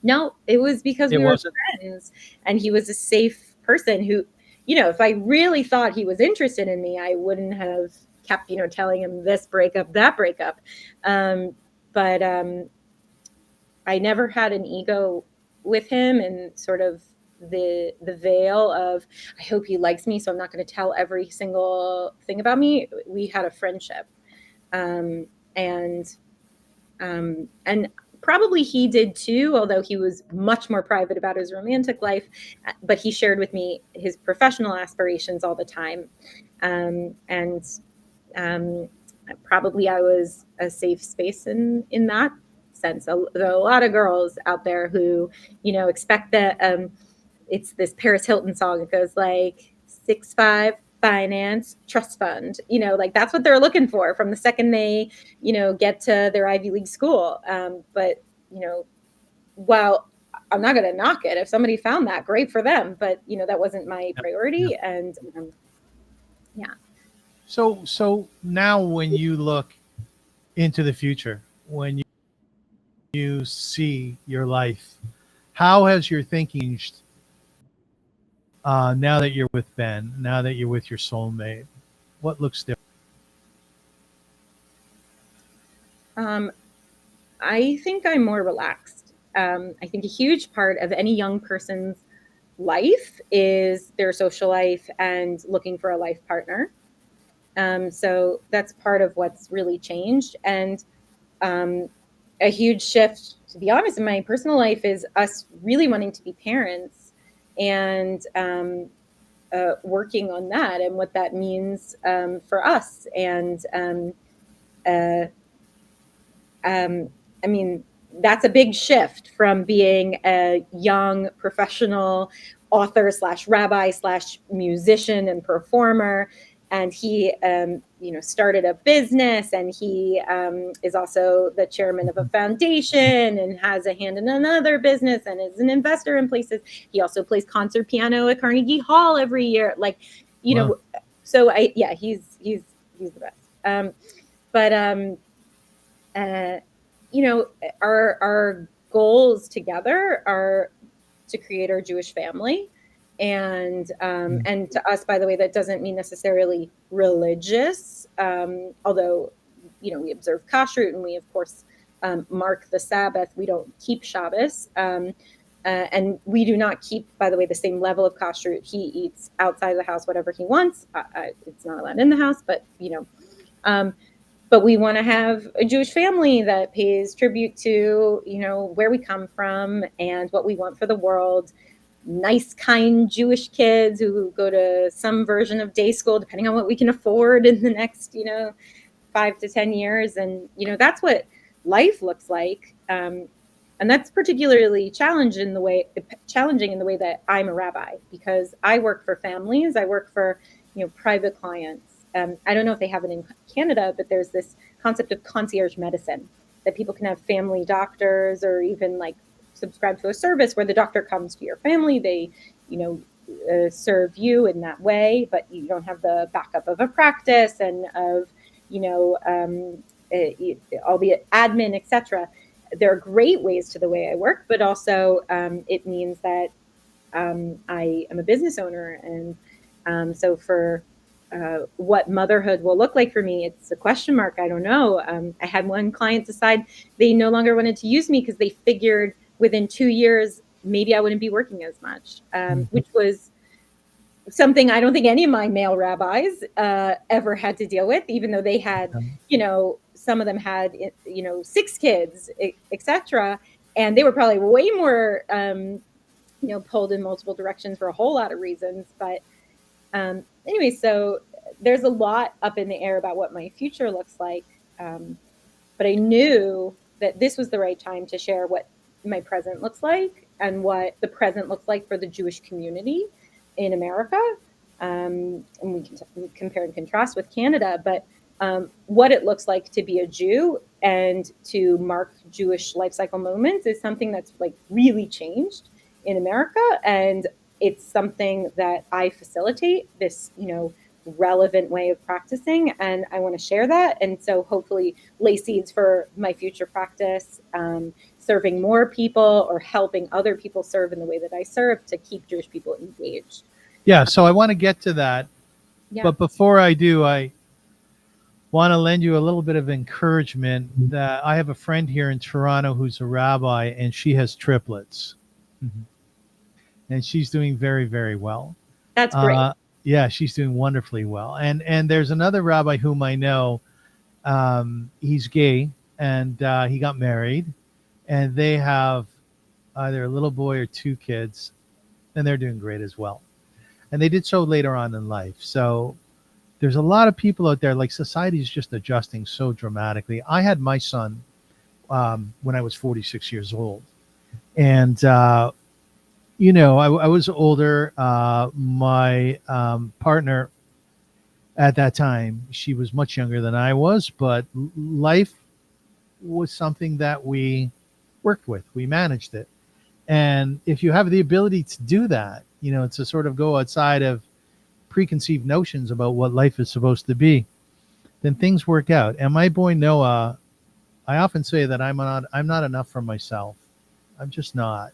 Speaker 3: No, it was because we were friends, and he was a safe person who, if I really thought he was interested in me, I wouldn't have kept, telling him this breakup, that breakup. But I never had an ego with him, and sort of the veil of, I hope he likes me, so I'm not going to tell every single thing about me. We had a friendship, and probably he did too, although he was much more private about his romantic life, but he shared with me his professional aspirations all the time. Probably I was a safe space in that sense. There are a lot of girls out there who, expect that it's this Paris Hilton song. It goes like 6'5", finance, trust fund, like that's what they're looking for from the second they, get to their Ivy League school. But, while I'm not going to knock it, if somebody found that, great for them. But, that wasn't my priority. Yeah. And yeah.
Speaker 1: So now when you look into the future, when you see your life, how has your thinking changed now that you're with Ben, now that you're with your soulmate? What looks different?
Speaker 3: I think I'm more relaxed. I think a huge part of any young person's life is their social life and looking for a life partner. So that's part of what's really changed. And a huge shift, to be honest, in my personal life is us really wanting to be parents, and working on that and what that means for us. And I mean, that's a big shift from being a young professional author / rabbi / musician and performer. And he, started a business, and he is also the chairman of a foundation and has a hand in another business and is an investor in places. He also plays concert piano at Carnegie Hall every year. Like,
Speaker 1: Wow.
Speaker 3: So he's the best. Our goals together are to create our Jewish family. And to us, by the way, that doesn't mean necessarily religious, although, we observe kashrut, and we, of course, mark the Sabbath. We don't keep Shabbos. And we do not keep, by the way, the same level of kashrut. He eats outside of the house whatever he wants. It's not allowed in the house, but but we want to have a Jewish family that pays tribute to, where we come from and what we want for the world. Nice, kind Jewish kids who go to some version of day school, depending on what we can afford in the next, 5 to 10 years. And, that's what life looks like. And that's particularly challenging in the way that I'm a rabbi, because I work for families. I work for, private clients. I don't know if they have it in Canada, but there's this concept of concierge medicine, that people can have family doctors, or even like subscribe to a service where the doctor comes to your family. They, serve you in that way, but you don't have the backup of a practice and of, all the admin, etc. There are great ways to the way I work, but also it means that I am a business owner. And so for what motherhood will look like for me, it's a question mark. I don't know. I had one client decide they no longer wanted to use me because they figured within 2 years, maybe I wouldn't be working as much, which was something I don't think any of my male rabbis ever had to deal with, even though they had, some of them had, 6 kids, etc. And they were probably way more, pulled in multiple directions for a whole lot of reasons. But anyway, so there's a lot up in the air about what my future looks like. But I knew that this was the right time to share what my present looks like and what the present looks like for the Jewish community in America. And we can compare and contrast with Canada, but what it looks like to be a Jew and to mark Jewish life cycle moments is something that's like really changed in America. And it's something that I facilitate, this, relevant way of practicing. And I want to share that. And so hopefully lay seeds for my future practice, serving more people or helping other people serve in the way that I serve, to keep Jewish people engaged.
Speaker 1: Yeah. So I want to get to that.
Speaker 3: Yeah.
Speaker 1: But before I do, I want to lend you a little bit of encouragement that I have a friend here in Toronto who's a rabbi, and she has triplets. And she's doing very, very well.
Speaker 3: That's great.
Speaker 1: Yeah, she's doing wonderfully well. And there's another rabbi whom I know. He's gay, and he got married, and they have either a little boy or 2 kids, and they're doing great as well. And they did so later on in life. So there's a lot of people out there, like society is just adjusting so dramatically. I had my son when I was 46 years old. And, I was older. My partner at that time, she was much younger than I was, but life was something that we worked with. We managed it. And if you have the ability to do that, to sort of go outside of preconceived notions about what life is supposed to be, then things work out. And my boy Noah, I often say that I'm not enough for myself. I'm just not.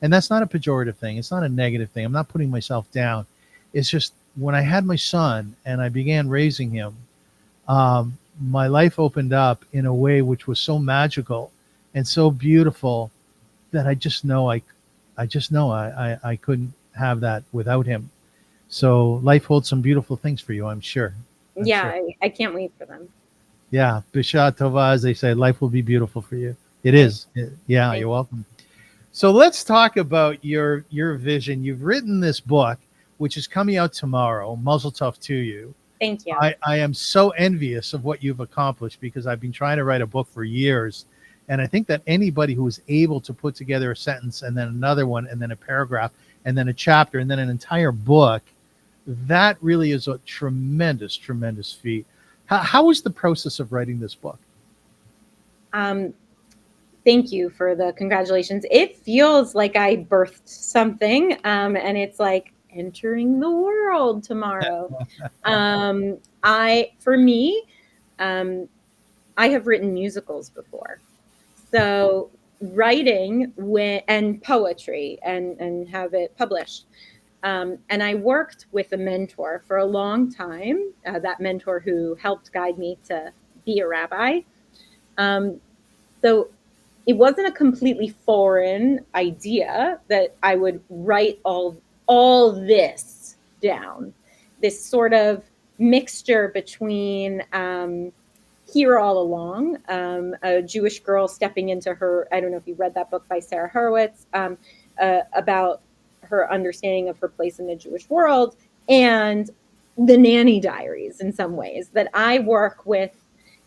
Speaker 1: And that's not a pejorative thing. It's not a negative thing. I'm not putting myself down. It's just when I had my son and I began raising him, my life opened up in a way which was so magical and so beautiful that I just know I couldn't have that without him. So life holds some beautiful things for you, I'm sure.
Speaker 3: Sure. I can't wait for them.
Speaker 1: Yeah. Bisha Tova, as they say, life will be beautiful for you. It is. Yeah, you're welcome. So let's talk about your vision. You've written this book, which is coming out tomorrow. Mazel tov to you.
Speaker 3: Thank you.
Speaker 1: I am so envious of what you've accomplished, because I've been trying to write a book for years. And I think that anybody who is able to put together a sentence and then another one and then a paragraph and then a chapter and then an entire book, that really is a tremendous, tremendous feat. How was the process of writing this book?
Speaker 3: Thank you for the congratulations. It feels like I birthed something, and it's like entering the world tomorrow. I have written musicals before. So writing and poetry and have it published. And I worked with a mentor for a long time, that mentor who helped guide me to be a rabbi. So it wasn't a completely foreign idea that I would write all this down. This sort of mixture between Here All Along, a Jewish girl stepping into her, I don't know if you read that book by Sarah Horowitz, about her understanding of her place in the Jewish world, and the Nanny Diaries in some ways, that I work with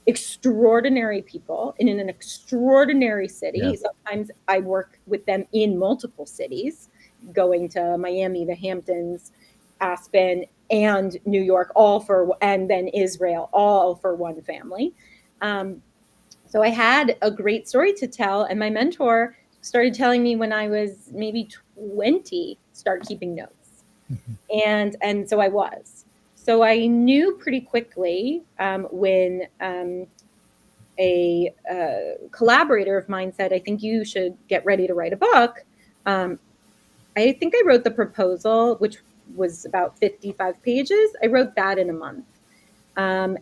Speaker 3: extraordinary people in an extraordinary city.
Speaker 1: Yeah.
Speaker 3: Sometimes I work with them in multiple cities, going to Miami, the Hamptons, Aspen, and New York, and then Israel, all for one family. So I had a great story to tell, and my mentor started telling me when I was maybe 20, start keeping notes. Mm-hmm. And so I was. So I knew pretty quickly when a collaborator of mine said, I think you should get ready to write a book. I think I wrote the proposal, which was about 55 pages. I wrote that in a month. And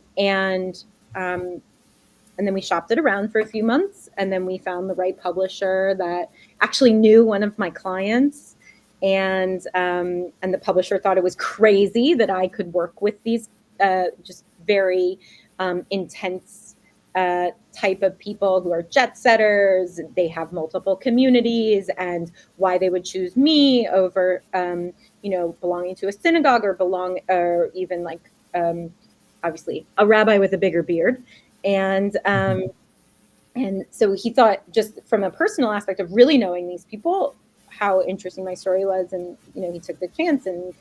Speaker 3: then we shopped it around for a few months. And then we found the right publisher that actually knew one of my clients. And the publisher thought it was crazy that I could work with these just very intense type of people who are jet setters. They have multiple communities, and why they would choose me over, belonging to a synagogue or even like, obviously a rabbi with a bigger beard. And so he thought, just from a personal aspect of really knowing these people, how interesting my story was. And, he took the chance and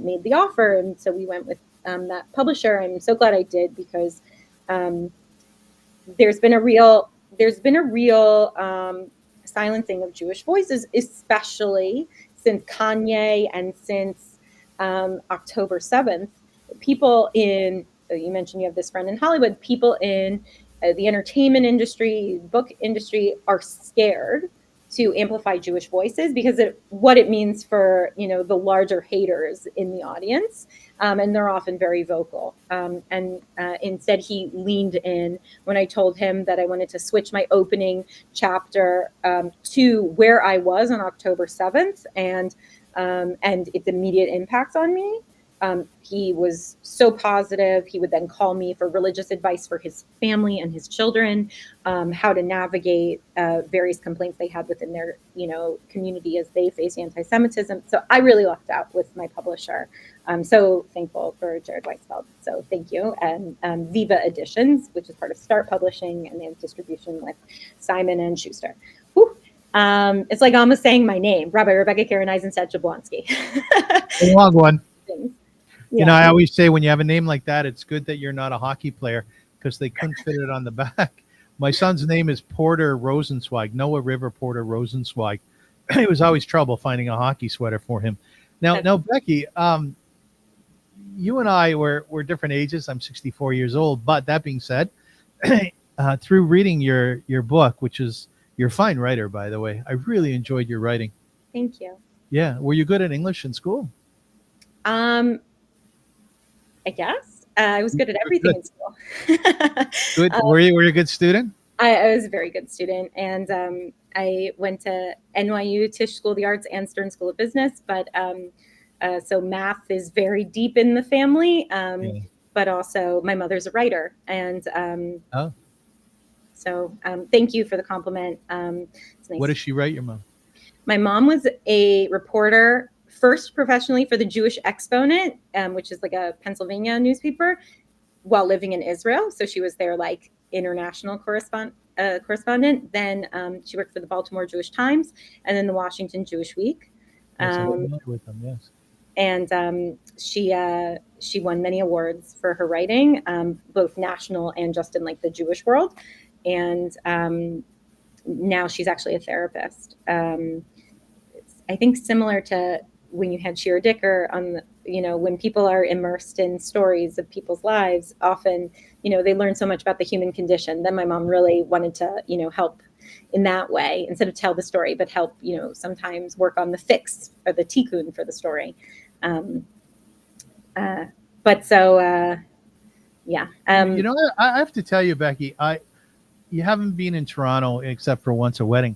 Speaker 3: made the offer. And so we went with that publisher. I'm so glad I did, because there's been a real silencing of Jewish voices, especially since Kanye and since October 7th. People in, you mentioned you have this friend in Hollywood, people in the entertainment industry, book industry are scared to amplify Jewish voices because of what it means for, the larger haters in the audience. And they're often very vocal. Instead, he leaned in when I told him that I wanted to switch my opening chapter to where I was on October 7th and its immediate impact on me. He was so positive. He would then call me for religious advice for his family and his children, how to navigate various complaints they had within their, community as they face anti-Semitism. So I really lucked out with my publisher. I'm so thankful for Jared Weisfeld. So thank you. And Viva Editions, which is part of Start Publishing, and they have distribution with Simon & Schuster. Whew. It's like almost saying my name, Rabbi Rebecca Keren Jablonski.
Speaker 1: A long one.
Speaker 3: Yeah.
Speaker 1: I always say when you have a name like that, it's good that you're not a hockey player, because they couldn't fit it on the back. My son's name is Porter Rosensweig, Noah River Porter Rosensweig. It was always trouble finding a hockey sweater for him. Now, Becky, you and I were different ages. I'm 64 years old. But that being said, through reading your book, which is, you're a fine writer, by the way, I really enjoyed your writing.
Speaker 3: Thank you.
Speaker 1: Yeah. Were you good at English in school?
Speaker 3: I guess I was good at everything in school.
Speaker 1: Good. Were you a good student?
Speaker 3: I was a very good student, and I went to NYU Tisch School of the Arts and Stern School of Business. But so math is very deep in the family. But also my mother's a writer, and so thank you for the compliment. It's nice.
Speaker 1: What does she write, your mom?
Speaker 3: My mom was a reporter, first professionally for the Jewish Exponent, which is like a Pennsylvania newspaper, while living in Israel. So she was their like international correspondent. Then she worked for the Baltimore Jewish Times and then the Washington Jewish Week.
Speaker 1: With them, yes.
Speaker 3: And she won many awards for her writing, both national and just in like the Jewish world. And now she's actually a therapist. I think similar to when you had Shira Dicker on the, when people are immersed in stories of people's lives, often, they learn so much about the human condition. Then my mom really wanted to, help in that way, instead of tell the story, but help, sometimes work on the fix or the tikkun for the story. But so, yeah.
Speaker 1: I have to tell you, Becky, you haven't been in Toronto except for once a wedding.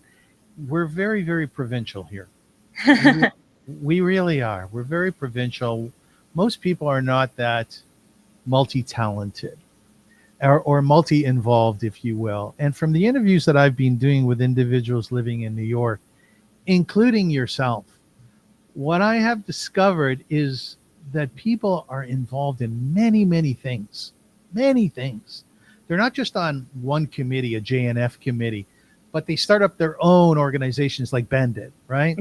Speaker 1: We're very, very provincial here. We really are. We're very provincial. Most people are not that multi-talented or multi-involved, if you will. And from the interviews that I've been doing with individuals living in New York, including yourself, what I have discovered is that people are involved in many, many things. Many things. They're not just on one committee, a JNF committee, but they start up their own organizations like Ben did, right?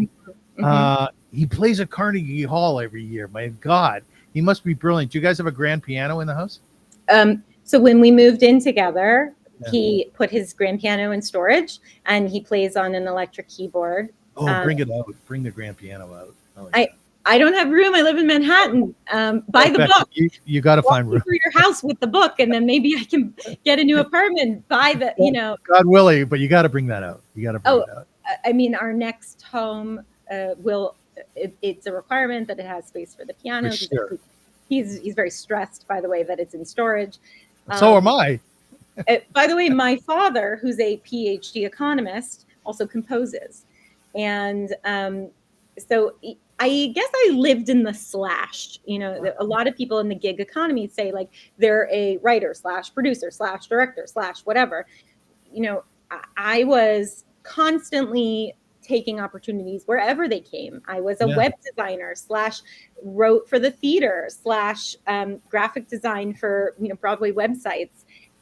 Speaker 1: He plays at Carnegie Hall every year. My God, he must be brilliant. Do you guys have a grand piano in the house?
Speaker 3: So when we moved in together, he put his grand piano in storage, and he plays on an electric keyboard.
Speaker 1: Bring it out. Bring the grand piano out. Oh,
Speaker 3: I don't have room. I live in Manhattan. Buy the book.
Speaker 1: You got to find room
Speaker 3: for your house with the book, and then maybe I can get a new apartment. Buy the,
Speaker 1: God willing, but you got to bring that out. You got to bring it out.
Speaker 3: I mean, our next home it's a requirement that it has space for the piano.
Speaker 1: For sure.
Speaker 3: He's very stressed by the way that it's in storage.
Speaker 1: So am I.
Speaker 3: By the way, my father, who's a PhD economist, also composes, and so I guess I lived in the slash. A lot of people in the gig economy say like they're a writer / producer / director / whatever. I was constantly taking opportunities wherever they came. I was a web designer / wrote for the theater / graphic design for Broadway websites,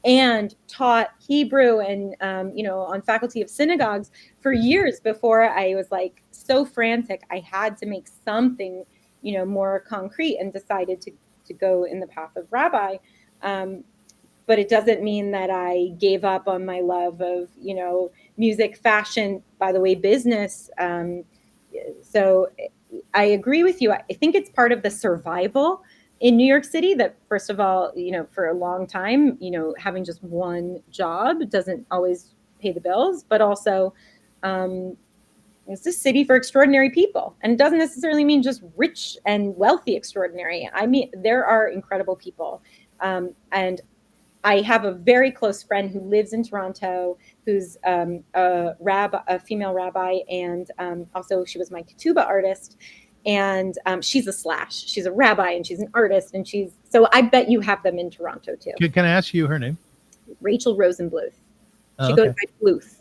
Speaker 3: and taught Hebrew and on faculty of synagogues for years before I was like so frantic I had to make something more concrete, and decided to go in the path of rabbi. But it doesn't mean that I gave up on my love of music, fashion, by the way, business. So I agree with you. I think it's part of the survival in New York City that, first of all, for a long time, having just one job doesn't always pay the bills, but also it's a city for extraordinary people. And it doesn't necessarily mean just rich and wealthy extraordinary. I mean, there are incredible people. And I have a very close friend who lives in Toronto, who's a female rabbi, and also she was my ketubah artist. And she's a slash. She's a rabbi, and she's an artist, and so I bet you have them in Toronto too.
Speaker 1: Can I ask you her name?
Speaker 3: Rachel Rosenbluth. She goes by Bluth.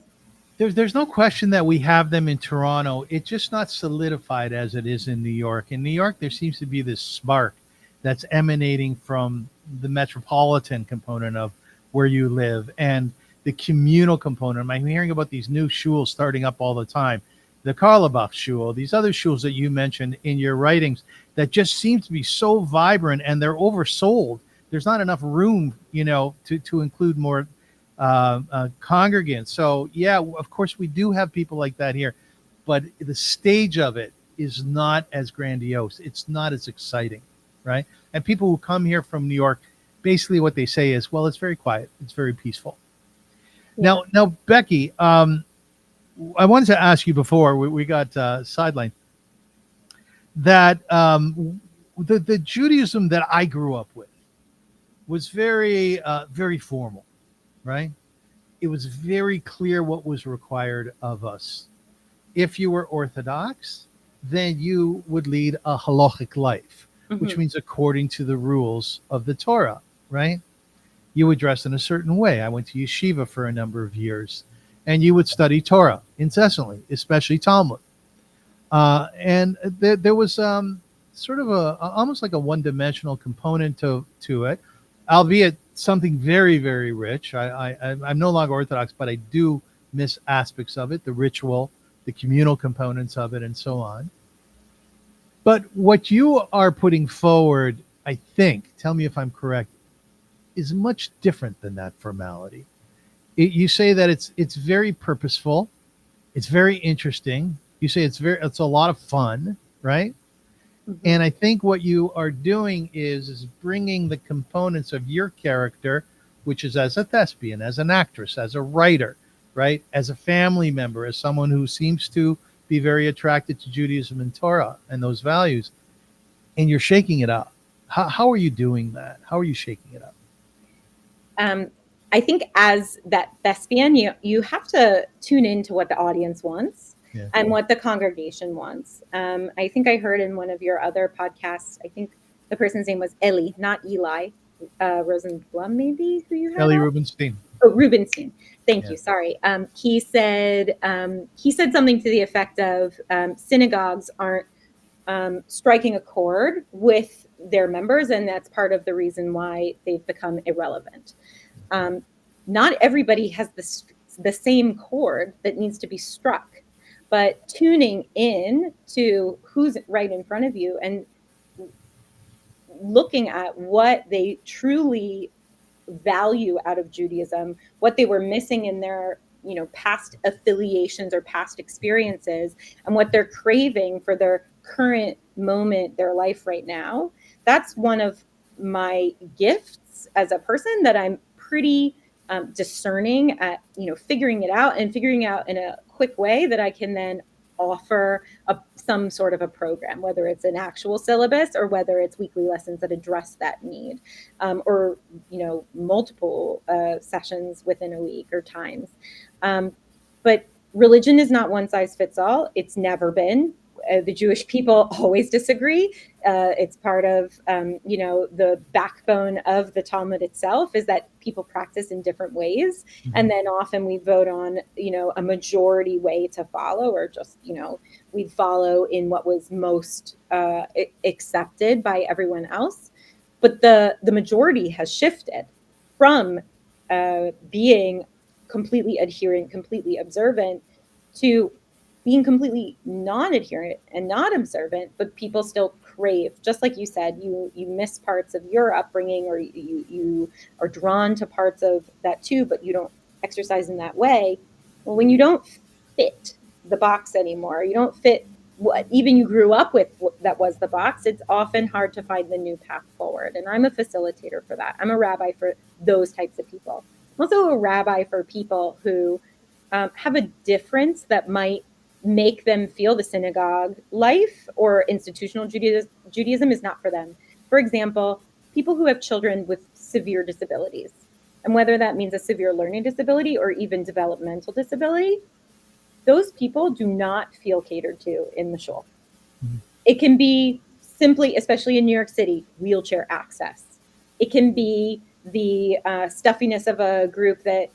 Speaker 1: There's no question that we have them in Toronto. It's just not solidified as it is in New York. In New York, there seems to be this spark that's emanating from the metropolitan component of where you live and the communal component. I'm hearing about these new shuls starting up all the time. The Karlbach shul, these other shuls that you mentioned in your writings that just seem to be so vibrant, and they're oversold. There's not enough room, to include more congregants. So yeah, of course we do have people like that here, but the stage of it is not as grandiose. It's not as exciting, right? And people who come here from New York, basically what they say is, well, it's very quiet. It's very peaceful. Yeah. Now, Becky, I wanted to ask you before we got sidelined that the Judaism that I grew up with was very, very formal, right? It was very clear what was required of us. If you were Orthodox, then you would lead a halachic life, which means according to the rules of the Torah, right? You would dress in a certain way. I went to yeshiva for a number of years, and you would study Torah incessantly, especially Talmud. And there was sort of almost like a one-dimensional component to it, albeit something very, very rich. I'm no longer Orthodox, but I do miss aspects of it, the ritual, the communal components of it, and so on. But what you are putting forward, I think, tell me if I'm correct, is much different than that formality. You say that it's very purposeful, it's very interesting. You say it's a lot of fun, right? And I think what you are doing is bringing the components of your character, which is as a thespian, as an actress, as a writer, right? As a family member, as someone who seems to be very attracted to Judaism and Torah and those values, and you're shaking it up. How are you doing that? How are you shaking it up?
Speaker 3: I think as that thespian, you have to tune into what the audience wants and what the congregation wants. I think I heard in one of your other podcasts, I think the person's name was Eli, not Eli, Rosenblum, maybe, who you had?
Speaker 1: Ellie Rubenstein.
Speaker 3: Oh, Rubenstein. Thank you. Sorry. He said something to the effect of synagogues aren't striking a chord with their members, and that's part of the reason why they've become irrelevant. Not everybody has the same chord that needs to be struck, but tuning in to who's right in front of you and looking at what they truly value out of Judaism, what they were missing in their past affiliations or past experiences, and what they're craving for their current moment, their life right now. That's one of my gifts as a person, that I'm pretty discerning at figuring it out in a quick way that I can then offer some sort of a program, whether it's an actual syllabus or whether it's weekly lessons that address that need, or multiple sessions within a week or times. But religion is not one size fits all. It's never been. The Jewish people always disagree. It's part of, the backbone of the Talmud itself, is that people practice in different ways. Mm-hmm. And then often we vote on, a majority way to follow, or just, we'd follow in what was most accepted by everyone else. But the majority has shifted from being completely adherent, completely observant, to being completely non-adherent and not observant, but people still crave. Just like you said, you miss parts of your upbringing, or you are drawn to parts of that too, but you don't exercise in that way. Well, when you don't fit the box anymore, you don't fit what even you grew up with that was the box, it's often hard to find the new path forward. And I'm a facilitator for that. I'm a rabbi for those types of people. I'm also a rabbi for people who have a difference that might make them feel the synagogue life or institutional Judaism is not for them. For example, people who have children with severe disabilities, and whether that means a severe learning disability or even developmental disability, those people do not feel catered to in the shul. Mm-hmm. It can be simply, especially in New York City, wheelchair access. It can be the stuffiness of a group that,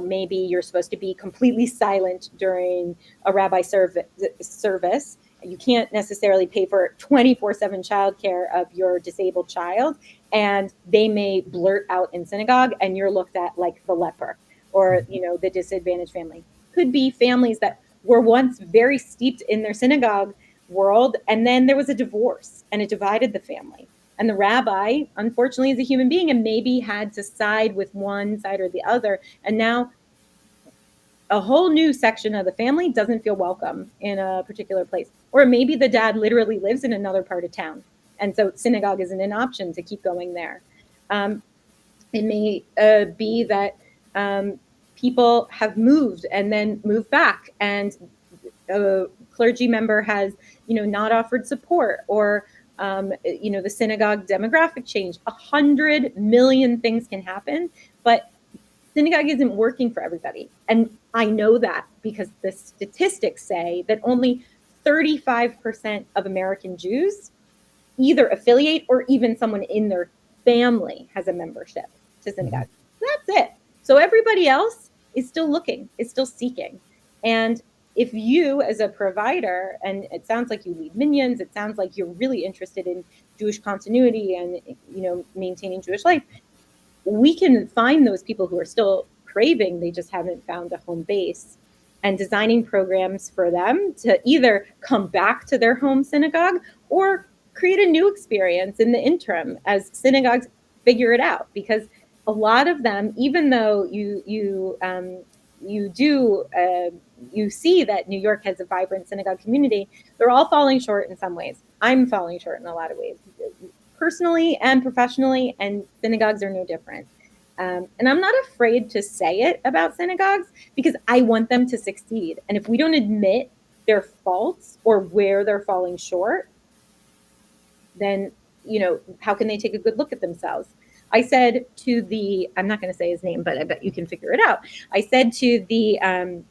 Speaker 3: maybe you're supposed to be completely silent during a rabbi service. You can't necessarily pay for 24/7 childcare of your disabled child, and they may blurt out in synagogue and you're looked at like the leper or, the disadvantaged family. Could be families that were once very steeped in their synagogue world, and then there was a divorce and it divided the family. And the rabbi, unfortunately, is a human being and maybe had to side with one side or the other. And now a whole new section of the family doesn't feel welcome in a particular place. Or maybe the dad literally lives in another part of town, and so synagogue isn't an option to keep going there. It may be that people have moved and then moved back, and a clergy member has, not offered support, or the synagogue demographic change. 100 million things can happen, but synagogue isn't working for everybody. And I know that because the statistics say that only 35% of American Jews either affiliate or even someone in their family has a membership to synagogue. That's it. So everybody else is still looking, is still seeking. And if you, as a provider, and it sounds like you lead minions, it sounds like you're really interested in Jewish continuity and, maintaining Jewish life, we can find those people who are still craving, they just haven't found a home base, and designing programs for them to either come back to their home synagogue or create a new experience in the interim as synagogues figure it out. Because a lot of them, even though you see that New York has a vibrant synagogue community, they're all falling short in some ways. I'm falling short in a lot of ways, personally and professionally, and synagogues are no different. And I'm not afraid to say it about synagogues because I want them to succeed. And if we don't admit their faults or where they're falling short, then, how can they take a good look at themselves? I said to the, I'm not going to say his name, but I bet you can figure it out. I said to the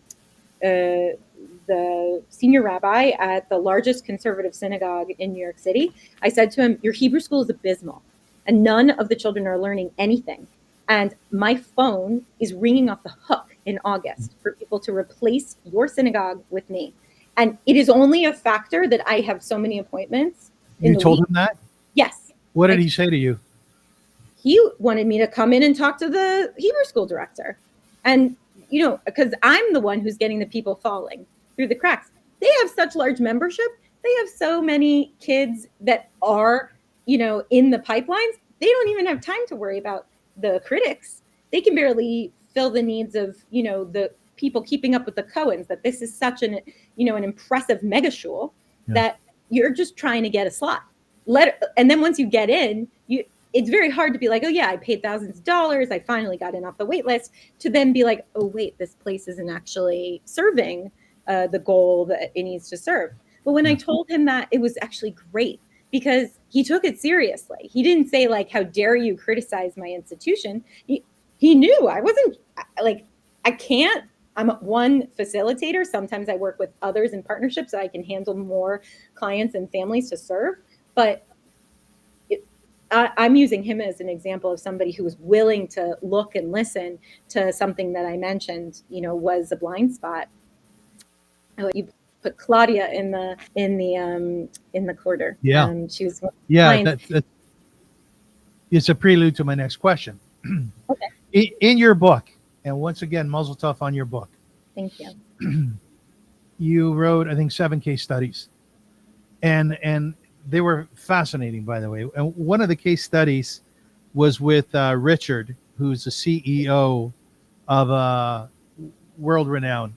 Speaker 3: senior rabbi at the largest conservative synagogue in New York City, I said to him, your Hebrew school is abysmal and none of the children are learning anything. And my phone is ringing off the hook in August for people to replace your synagogue with me. And it is only a factor that I have so many appointments.
Speaker 1: You told him that?
Speaker 3: Yes.
Speaker 1: What did he say to you?
Speaker 3: He wanted me to come in and talk to the Hebrew school director. And, you know, because I'm the one who's getting the people falling through the cracks. They have such large membership. They have so many kids that are, you know, in the pipelines. They don't even have time to worry about the critics. They can barely fill the needs of, you know, the people keeping up with the Cohens, that this is such an, you know, an impressive mega shul that you're just trying to get a slot. And then once you get in, it's very hard to be like, oh yeah, I paid thousands of dollars. I finally got in off the wait list, to then be like, oh wait, this place isn't actually serving the goal that it needs to serve. But when I told him that, it was actually great because he took it seriously. He didn't say like, how dare you criticize my institution? He knew I wasn't like, I'm one facilitator. Sometimes I work with others in partnership so I can handle more clients and families to serve. But I'm using him as an example of somebody who was willing to look and listen to something that I mentioned, you know, was a blind spot. You put Claudia in the quarter.
Speaker 1: Yeah.
Speaker 3: She was
Speaker 1: that it's a prelude to my next question.
Speaker 3: Okay.
Speaker 1: In your book, and once again, muzzle tough on your book.
Speaker 3: Thank you.
Speaker 1: You wrote, I think, 7 case studies, and they were fascinating, by the way. And one of the case studies was with Richard, who's the CEO of a world-renowned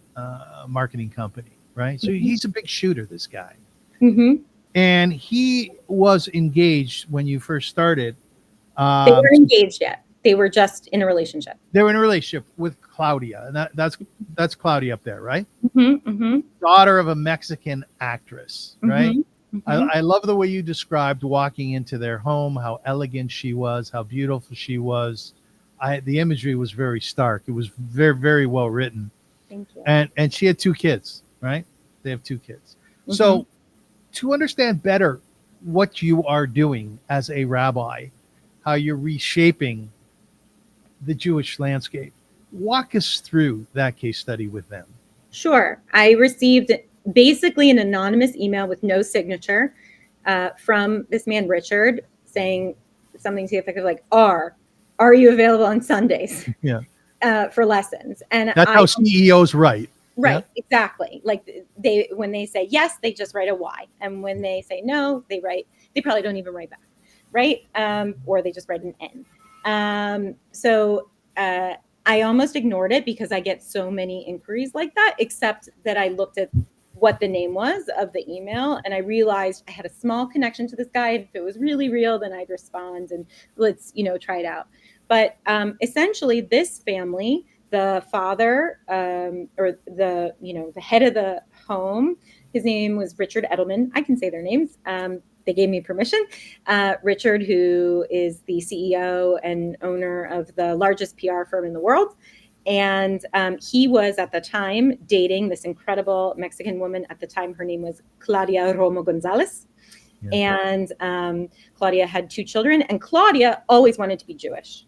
Speaker 1: marketing company, right? So he's a big shooter, this guy. Mm-hmm. And he was engaged when you first started.
Speaker 3: They weren't engaged yet. They were just in a relationship.
Speaker 1: They were in a relationship with Claudia, and that's Claudia up there, right?
Speaker 3: Mm-hmm, mm-hmm.
Speaker 1: Daughter of a Mexican actress, right?
Speaker 3: Mm-hmm, mm-hmm.
Speaker 1: I love the way you described walking into their home, how elegant she was, how beautiful she was. The imagery was very stark. It was very, very well written.
Speaker 3: Thank you.
Speaker 1: And she had 2 kids, right? They have 2 kids. Mm-hmm. So to understand better what you are doing as a rabbi, how you're reshaping the Jewish landscape, walk us through that case study with them.
Speaker 3: Sure. I received basically an anonymous email with no signature from this man, Richard, saying something to the effect of like, are you available on Sundays for lessons? And
Speaker 1: that's how CEOs write.
Speaker 3: Right. Yeah? Exactly. Like when they say yes, they just write a Y. And when they say no, they probably don't even write back. Right. Or they just write an N. So I almost ignored it because I get so many inquiries like that, except that I looked at what the name was of the email and I realized I had a small connection to this guy. If it was really real, then I'd respond and let's, try it out. But essentially this family, the father or the head of the home, his name was Richard Edelman. I can say their names. They gave me permission. Richard, who is the CEO and owner of the largest PR firm in the world. And he was at the time dating this incredible Mexican woman. At the time, her name was Claudia Romo Gonzalez. Yeah. And Claudia had 2 children. And Claudia always wanted to be Jewish.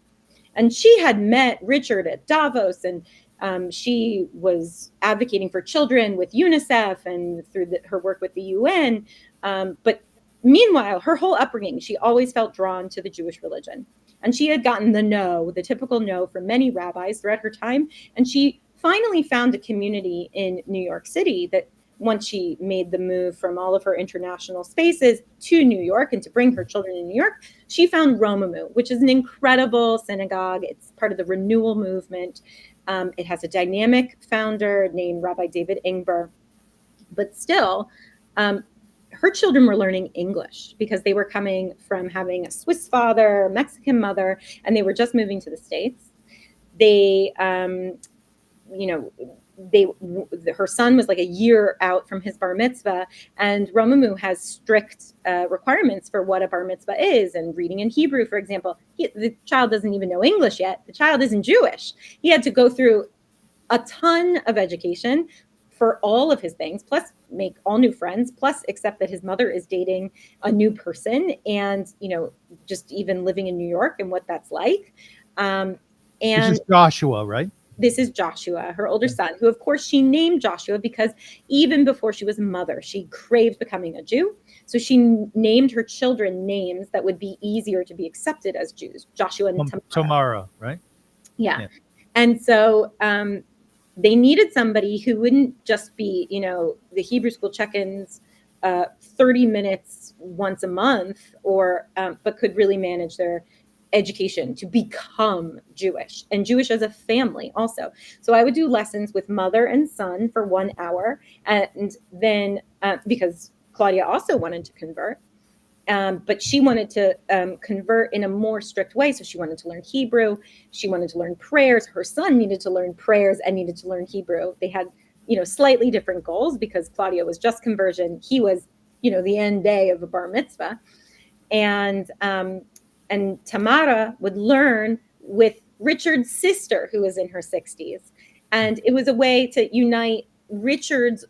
Speaker 3: And she had met Richard at Davos. And she was advocating for children with UNICEF and through her work with the UN. But meanwhile, her whole upbringing, she always felt drawn to the Jewish religion. And she had gotten the typical no from many rabbis throughout her time. And she finally found a community in New York City that once she made the move from all of her international spaces to New York and to bring her children in New York, she found Romemu, which is an incredible synagogue. It's part of the renewal movement. It has a dynamic founder named Rabbi David Ingber. But still, her children were learning English because they were coming from having a Swiss father, Mexican mother, and they were just moving to the States. They, her son was like a year out from his bar mitzvah, and Romamu has strict requirements for what a bar mitzvah is, and reading in Hebrew, for example. The child doesn't even know English yet. The child isn't Jewish. He had to go through a ton of education for all of his things, plus make all new friends, plus accept that his mother is dating a new person, and just even living in New York and what that's like. And
Speaker 1: this is Joshua, right?
Speaker 3: This is Joshua, her older son, who, of course, she named Joshua because even before she was a mother, she craved becoming a Jew. So she named her children names that would be easier to be accepted as Jews, Joshua and
Speaker 1: Tamara, right?
Speaker 3: Yeah. And so they needed somebody who wouldn't just be, the Hebrew school check-ins 30 minutes once a month, but could really manage their education to become Jewish, and Jewish as a family also. So I would do lessons with mother and son for 1 hour. And then because Claudia also wanted to convert, but she wanted to convert in a more strict way. So she wanted to learn Hebrew. She wanted to learn prayers. Her son needed to learn prayers and needed to learn Hebrew. They had, slightly different goals, because Claudia was just conversion. He was, the end day of a bar mitzvah. And Tamara would learn with Richard's sister, who was in her 60s. And it was a way to unite Richard's,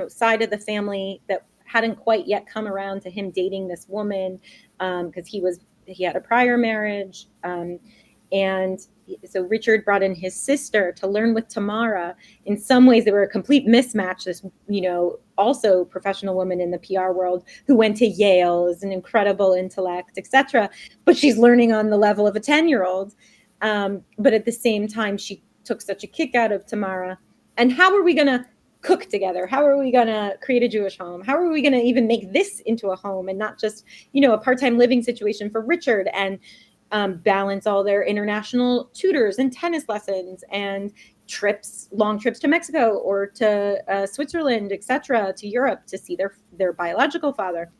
Speaker 3: side of the family that hadn't quite yet come around to him dating this woman, because he had a prior marriage. And so Richard brought in his sister to learn with Tamara. In some ways, they were a complete mismatch. This, also professional woman in the PR world who went to Yale, is an incredible intellect, etc. But she's learning on the level of a 10-year-old. But at the same time, she took such a kick out of Tamara. And how are we going to cook together? How are we going to create a Jewish home? How are we going to even make this into a home and not just, a part-time living situation for Richard, and balance all their international tutors and tennis lessons and long trips to Mexico or to Switzerland, etc., to Europe to see their biological father.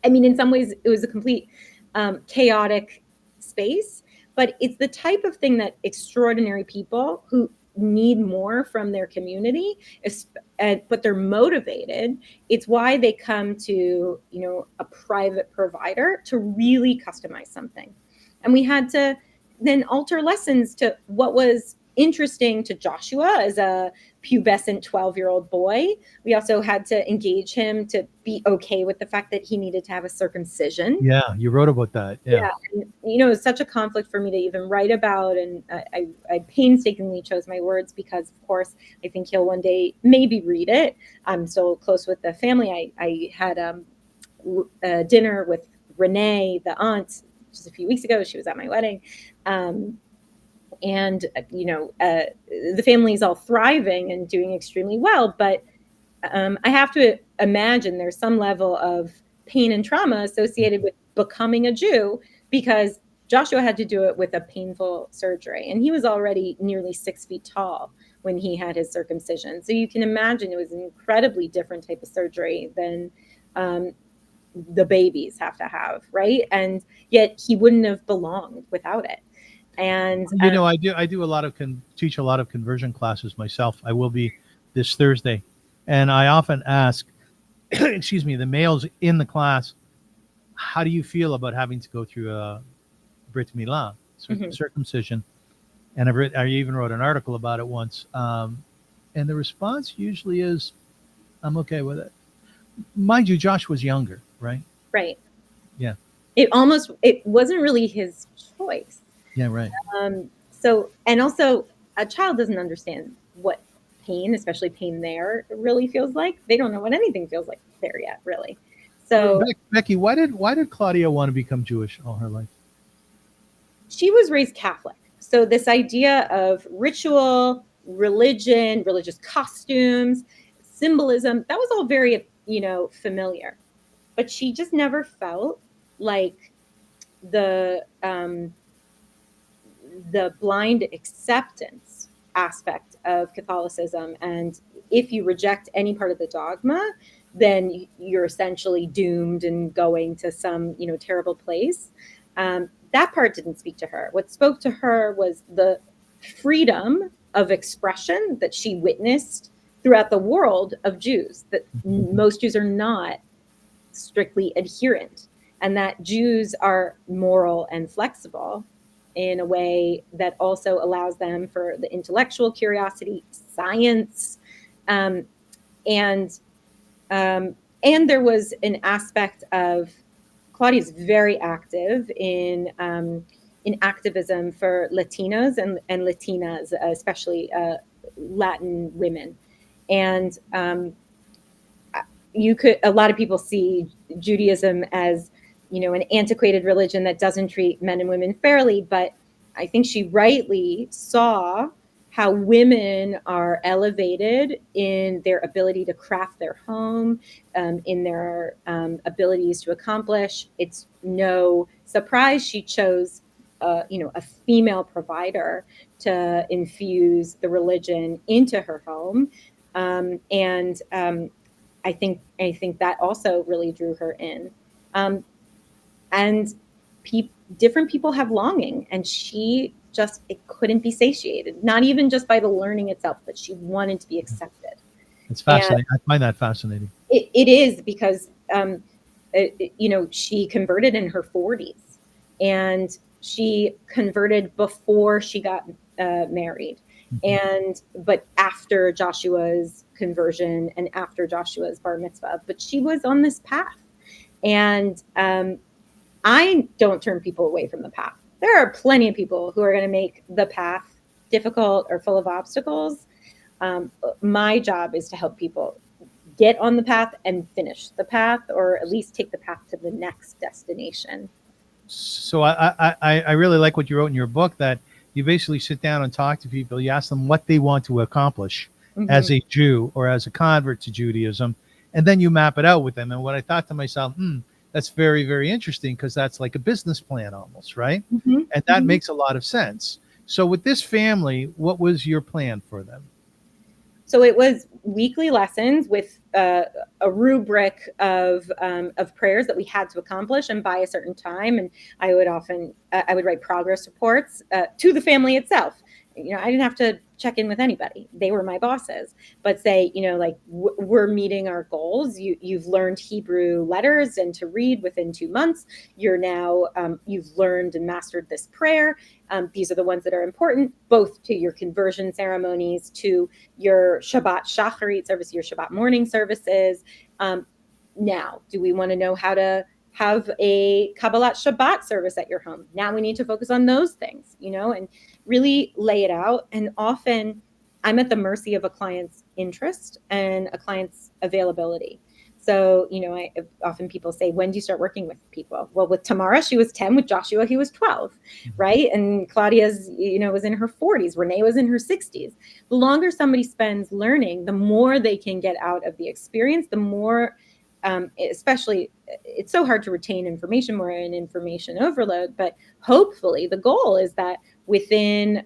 Speaker 3: I mean, in some ways, it was a complete chaotic space, but it's the type of thing that extraordinary people who need more from their community, but they're motivated. It's why they come to, a private provider to really customize something. And we had to then alter lessons to what was interesting to Joshua as a pubescent 12-year-old boy. We also had to engage him to be okay with the fact that he needed to have a circumcision.
Speaker 1: Yeah, you wrote about that. Yeah.
Speaker 3: And, it was such a conflict for me to even write about. And I painstakingly chose my words because, of course, I think he'll one day maybe read it. I'm so close with the family. I had a dinner with Renee, the aunt, just a few weeks ago. She was at my wedding. And, the family is all thriving and doing extremely well. But I have to imagine there's some level of pain and trauma associated with becoming a Jew, because Joshua had to do it with a painful surgery. And he was already nearly 6 feet tall when he had his circumcision. So you can imagine it was an incredibly different type of surgery than the babies have to have, right? And yet he wouldn't have belonged without it. And
Speaker 1: I do teach a lot of conversion classes myself. I will be this Thursday, and I often ask, excuse me, the males in the class, how do you feel about having to go through a Brit Milah, circumcision? And I even wrote an article about it once. And the response usually is, I'm okay with it. Mind you, Josh was younger, right?
Speaker 3: Right.
Speaker 1: Yeah.
Speaker 3: It wasn't really his choice.
Speaker 1: Yeah, right.
Speaker 3: So, and also a child doesn't understand what pain, especially pain there, really feels like. They don't know what anything feels like there yet, really. So,
Speaker 1: Becky, why did Claudia want to become Jewish all her life?
Speaker 3: She was raised Catholic. So this idea of ritual, religion, religious costumes, symbolism, that was all very, familiar. But she just never felt like the blind acceptance aspect of Catholicism. And if you reject any part of the dogma, then you're essentially doomed and going to some, terrible place. That part didn't speak to her. What spoke to her was the freedom of expression that she witnessed throughout the world of Jews, that most Jews are not strictly adherent, and that Jews are moral and flexible in a way that also allows them for the intellectual curiosity, science, and there was an aspect of Claudia's very active in activism for Latinos and Latinas, especially Latin women, and a lot of people see Judaism as, an antiquated religion that doesn't treat men and women fairly, but I think she rightly saw how women are elevated in their ability to craft their home, in their abilities to accomplish. It's no surprise she chose, a female provider to infuse the religion into her home, and I think that also really drew her in. And different people have longing, and she it couldn't be satiated, not even just by the learning itself, but she wanted to be accepted.
Speaker 1: It's fascinating. I find that fascinating.
Speaker 3: It is, because, she converted in her 40s, and she converted before she got married. But after Joshua's conversion and after Joshua's bar mitzvah, but she was on this path. And I don't turn people away from the path. There are plenty of people who are going to make the path difficult or full of obstacles. My job is to help people get on the path and finish the path, or at least take the path to the next destination.
Speaker 1: So I really like what you wrote in your book, that you basically sit down and talk to people. You ask them what they want to accomplish as a Jew or as a convert to Judaism, and then you map it out with them. And what I thought to myself, that's very, very interesting, because that's like a business plan almost, right? And that makes a lot of sense. So with this family, what was your plan for them?
Speaker 3: So it was weekly lessons with a rubric of prayers that we had to accomplish and by a certain time. And I would write progress reports to the family itself. I didn't have to check in with anybody. They were my bosses, but say, we're meeting our goals. You've learned Hebrew letters and to read within 2 months. You're now, you've learned and mastered this prayer. These are the ones that are important, both to your conversion ceremonies, to your Shabbat Shacharit service, your Shabbat morning services. Now, do we want to know how to have a Kabbalat Shabbat service at your home? Now we need to focus on those things, and really lay it out. And often I'm at the mercy of a client's interest and a client's availability. So, often people say, when do you start working with people? Well, with Tamara, she was 10. With Joshua, he was 12, right? And Claudia's, was in her 40s. Renee was in her 60s. The longer somebody spends learning, the more they can get out of the experience, the more, especially, it's so hard to retain information, more in information overload, but hopefully the goal is that within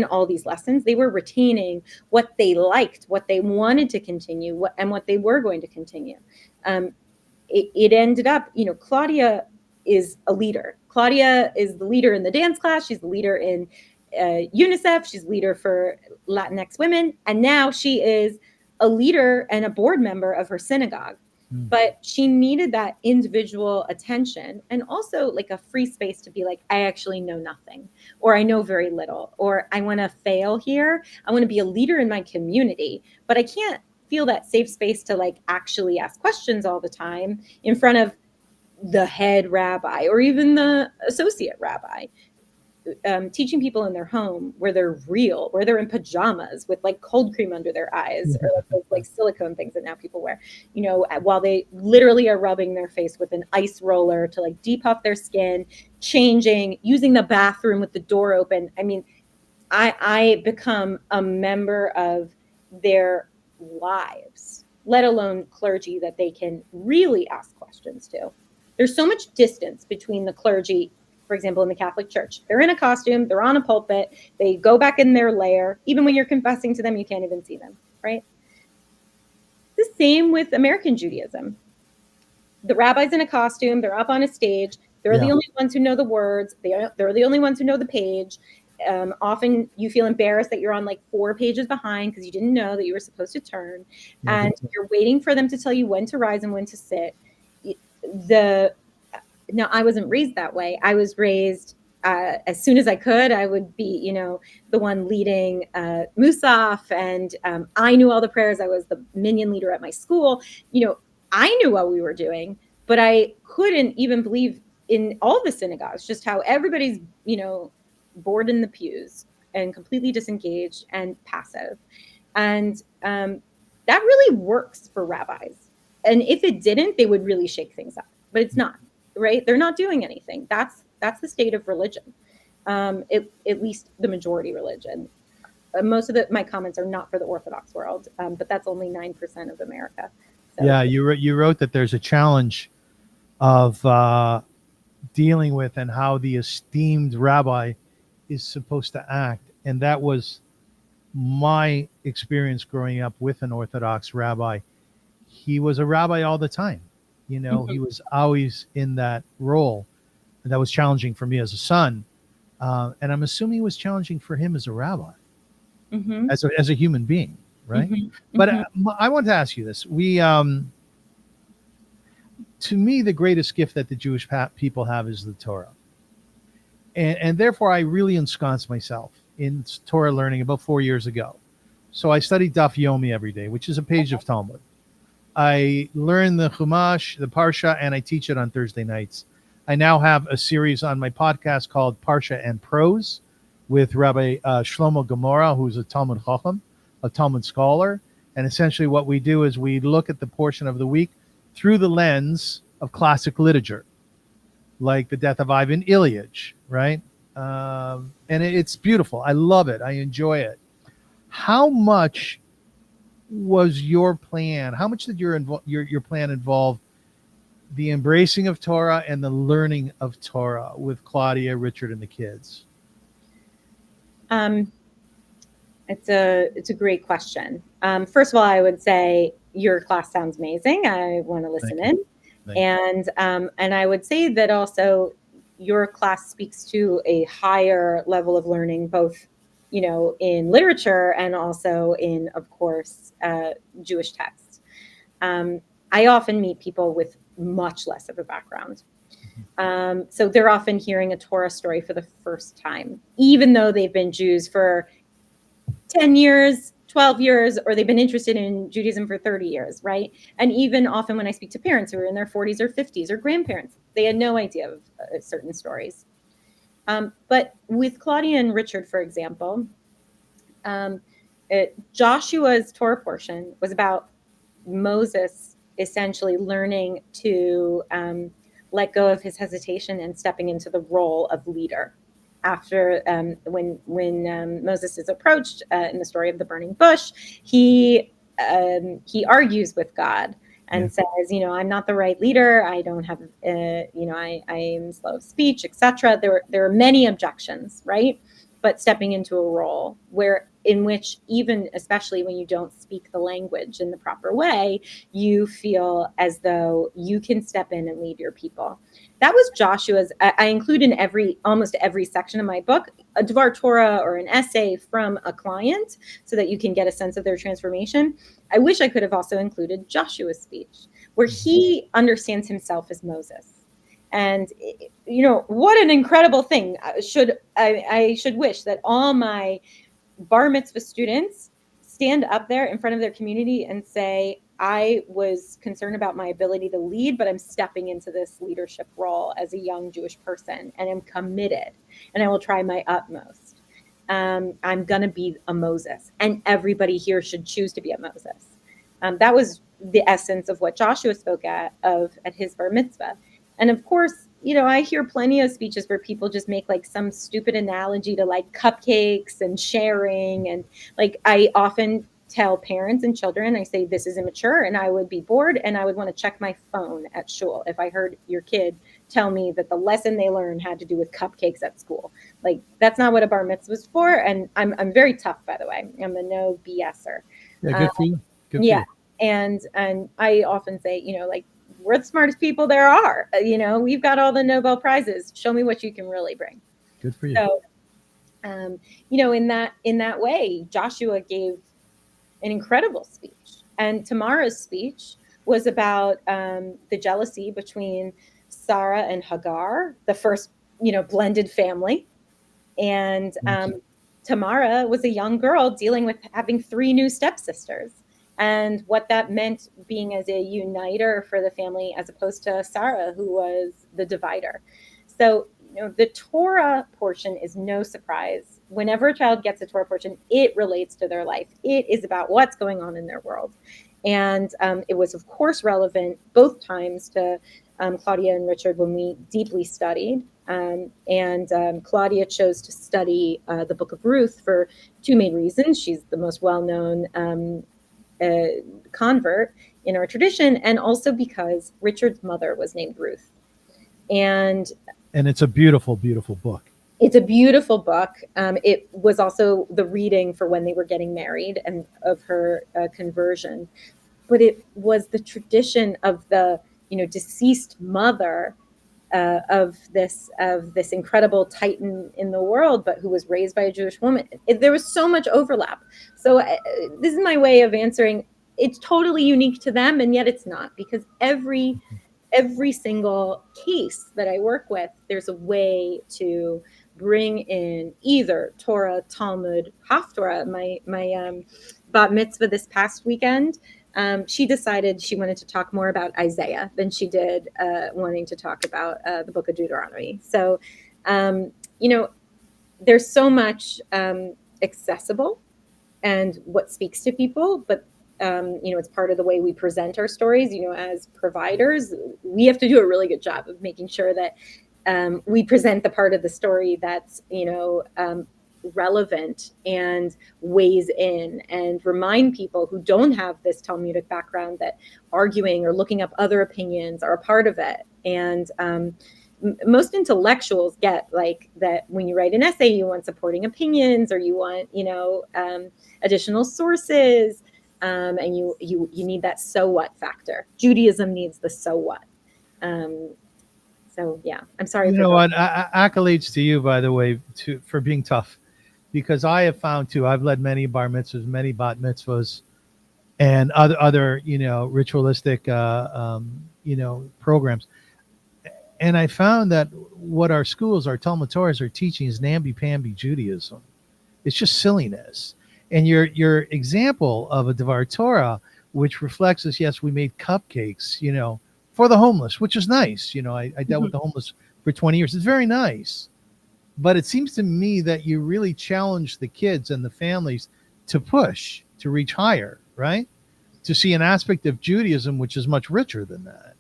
Speaker 3: all these lessons, they were retaining what they liked, what they wanted to continue, and what they were going to continue. It ended up, Claudia is a leader. Claudia is the leader in the dance class. She's the leader in UNICEF. She's leader for Latinx women. And now she is a leader and a board member of her synagogue. But she needed that individual attention, and also like a free space to be like, I actually know nothing, or I know very little, or I want to fail here. I want to be a leader in my community, but I can't feel that safe space to like actually ask questions all the time in front of the head rabbi or even the associate rabbi. Teaching people in their home where they're real, where they're in pajamas with like cold cream under their eyes, or like those like silicone things that now people wear, while they literally are rubbing their face with an ice roller to like depuff their skin, changing, using the bathroom with the door open. I mean, I become a member of their lives, let alone clergy that they can really ask questions to. There's so much distance between the clergy. For example, in the Catholic Church, they're in a costume, they're on a pulpit, they go back in their lair. Even when you're confessing to them, you can't even see them, right? The same with American Judaism. The rabbi's in a costume, they're up on a stage, they're the only ones who know the words, they're the only ones who know the page. Often you feel embarrassed that you're on like 4 pages behind because you didn't know that you were supposed to turn, and you're waiting for them to tell you when to rise and when to sit. Now, I wasn't raised that way. I was raised as soon as I could, I would be, the one leading Musaf, and I knew all the prayers. I was the minyan leader at my school. I knew what we were doing, but I couldn't even believe in all the synagogues, just how everybody's, bored in the pews and completely disengaged and passive. And that really works for rabbis. And if it didn't, they would really shake things up. But it's not, right? They're not doing anything. That's the state of religion, at least the majority religion. Most of my comments are not for the Orthodox world, but that's only 9% of America. So.
Speaker 1: Yeah, you wrote that there's a challenge of dealing with and how the esteemed rabbi is supposed to act. And that was my experience growing up with an Orthodox rabbi. He was a rabbi all the time. He was always in that role. And that was challenging for me as a son. And I'm assuming it was challenging for him as a rabbi, as a human being, right? But I want to ask you this. To me, the greatest gift that the Jewish people have is the Torah. And therefore, I really ensconced myself in Torah learning about 4 years ago. So I studied Daf Yomi every day, which is a page of Talmud. I learn the Chumash, the Parsha, and I teach it on Thursday nights. I now have a series on my podcast called Parsha and Prose with Rabbi Shlomo Gomorrah, who's a Talmud Chacham, a Talmud scholar. And essentially what we do is we look at the portion of the week through the lens of classic literature, like the death of Ivan Ilyich, right? And it's beautiful. I love it. I enjoy it. How much was your plan? How much did your plan involve the embracing of Torah and the learning of Torah with Claudia, Richard, and the kids?
Speaker 3: It's a great question. First of all, I would say your class sounds amazing. I want to listen in. And I would say that also your class speaks to a higher level of learning, both, in literature and also in, of course, Jewish texts. I often meet people with much less of a background. So they're often hearing a Torah story for the first time, even though they've been Jews for 10 years, 12 years, or they've been interested in Judaism for 30 years, right? And even often when I speak to parents who are in their 40s or 50s or grandparents, they had no idea of certain stories. But with Claudia and Richard, for example, Joshua's Torah portion was about Moses essentially learning to let go of his hesitation and stepping into the role of leader. After when Moses is approached in the story of the burning bush, he argues with God and says, I'm not the right leader. I don't have, I am slow of speech, etc. There are many objections, right? But stepping into a role in which even, especially when you don't speak the language in the proper way, you feel as though you can step in and lead your people. That was Joshua's. I include in almost every section of my book a Dvar Torah or an essay from a client so that you can get a sense of their transformation. I wish I could have also included Joshua's speech, where he understands himself as Moses. And, what an incredible thing. I should wish that all my bar mitzvah students stand up there in front of their community and say, I was concerned about my ability to lead, but I'm stepping into this leadership role as a young Jewish person, and I'm committed, and I will try my utmost. I'm going to be a Moses, and everybody here should choose to be a Moses. That was the essence of what Joshua spoke at his bar mitzvah. And of course, I hear plenty of speeches where people just make like some stupid analogy to like cupcakes and sharing. And like, I often tell parents and children, I say, this is immature, and I would be bored and I would want to check my phone at shul if I heard your kid tell me that the lesson they learned had to do with cupcakes at school. Like, that's not what a bar mitzvah was for. And I'm very tough, by the way. I'm a no BSer.
Speaker 1: Yeah, good for you. Good for
Speaker 3: you. And I often say, we're the smartest people there are. We've got all the Nobel Prizes. Show me what you can really bring.
Speaker 1: Good for you.
Speaker 3: So In that way, Joshua gave an incredible speech, and Tamara's speech was about the jealousy between Sarah and Hagar, the first, blended family. And Tamara was a young girl dealing with having 3 new stepsisters, and what that meant being as a uniter for the family, as opposed to Sarah, who was the divider. So, the Torah portion is no surprise. Whenever a child gets a Torah portion, it relates to their life. It is about what's going on in their world. And it was, of course, relevant both times to Claudia and Richard when we deeply studied. Claudia chose to study the book of Ruth for 2 main reasons. She's the most well-known convert in our tradition, and also because Richard's mother was named Ruth. And
Speaker 1: it's a beautiful, beautiful book.
Speaker 3: It's a beautiful book. It was also the reading for when they were getting married and of her conversion. But it was the tradition of the, deceased mother of this incredible titan in the world, but who was raised by a Jewish woman. There was so much overlap. So this is my way of answering. It's totally unique to them, and yet it's not, because every single case that I work with, there's a way to bring in either Torah, Talmud, Haftorah. My bat mitzvah this past weekend, she decided she wanted to talk more about Isaiah than she did wanting to talk about the book of Deuteronomy. So, there's so much accessible and what speaks to people, but it's part of the way we present our stories. As providers, we have to do a really good job of making sure that we present the part of the story that's, relevant and weighs in, and remind people who don't have this Talmudic background that arguing or looking up other opinions are a part of it. And most intellectuals get like that when you write an essay, you want supporting opinions, or you want, additional sources. And you need that so what factor. Judaism needs the so what. So yeah, I'm sorry.
Speaker 1: What? Accolades to you, by the way, for being tough, because I have found too. I've led many bar mitzvahs, many bat mitzvahs, and other ritualistic programs, and I found that what our schools, our Talmud Torahs are teaching is namby-pamby Judaism. It's just silliness. And your example of a Devar Torah, which reflects this, yes, we made cupcakes, for the homeless, which is nice. I dealt with the homeless for 20 years. It's very nice. But it seems to me that you really challenge the kids and the families to push, to reach higher, right? To see an aspect of Judaism which is much richer than that.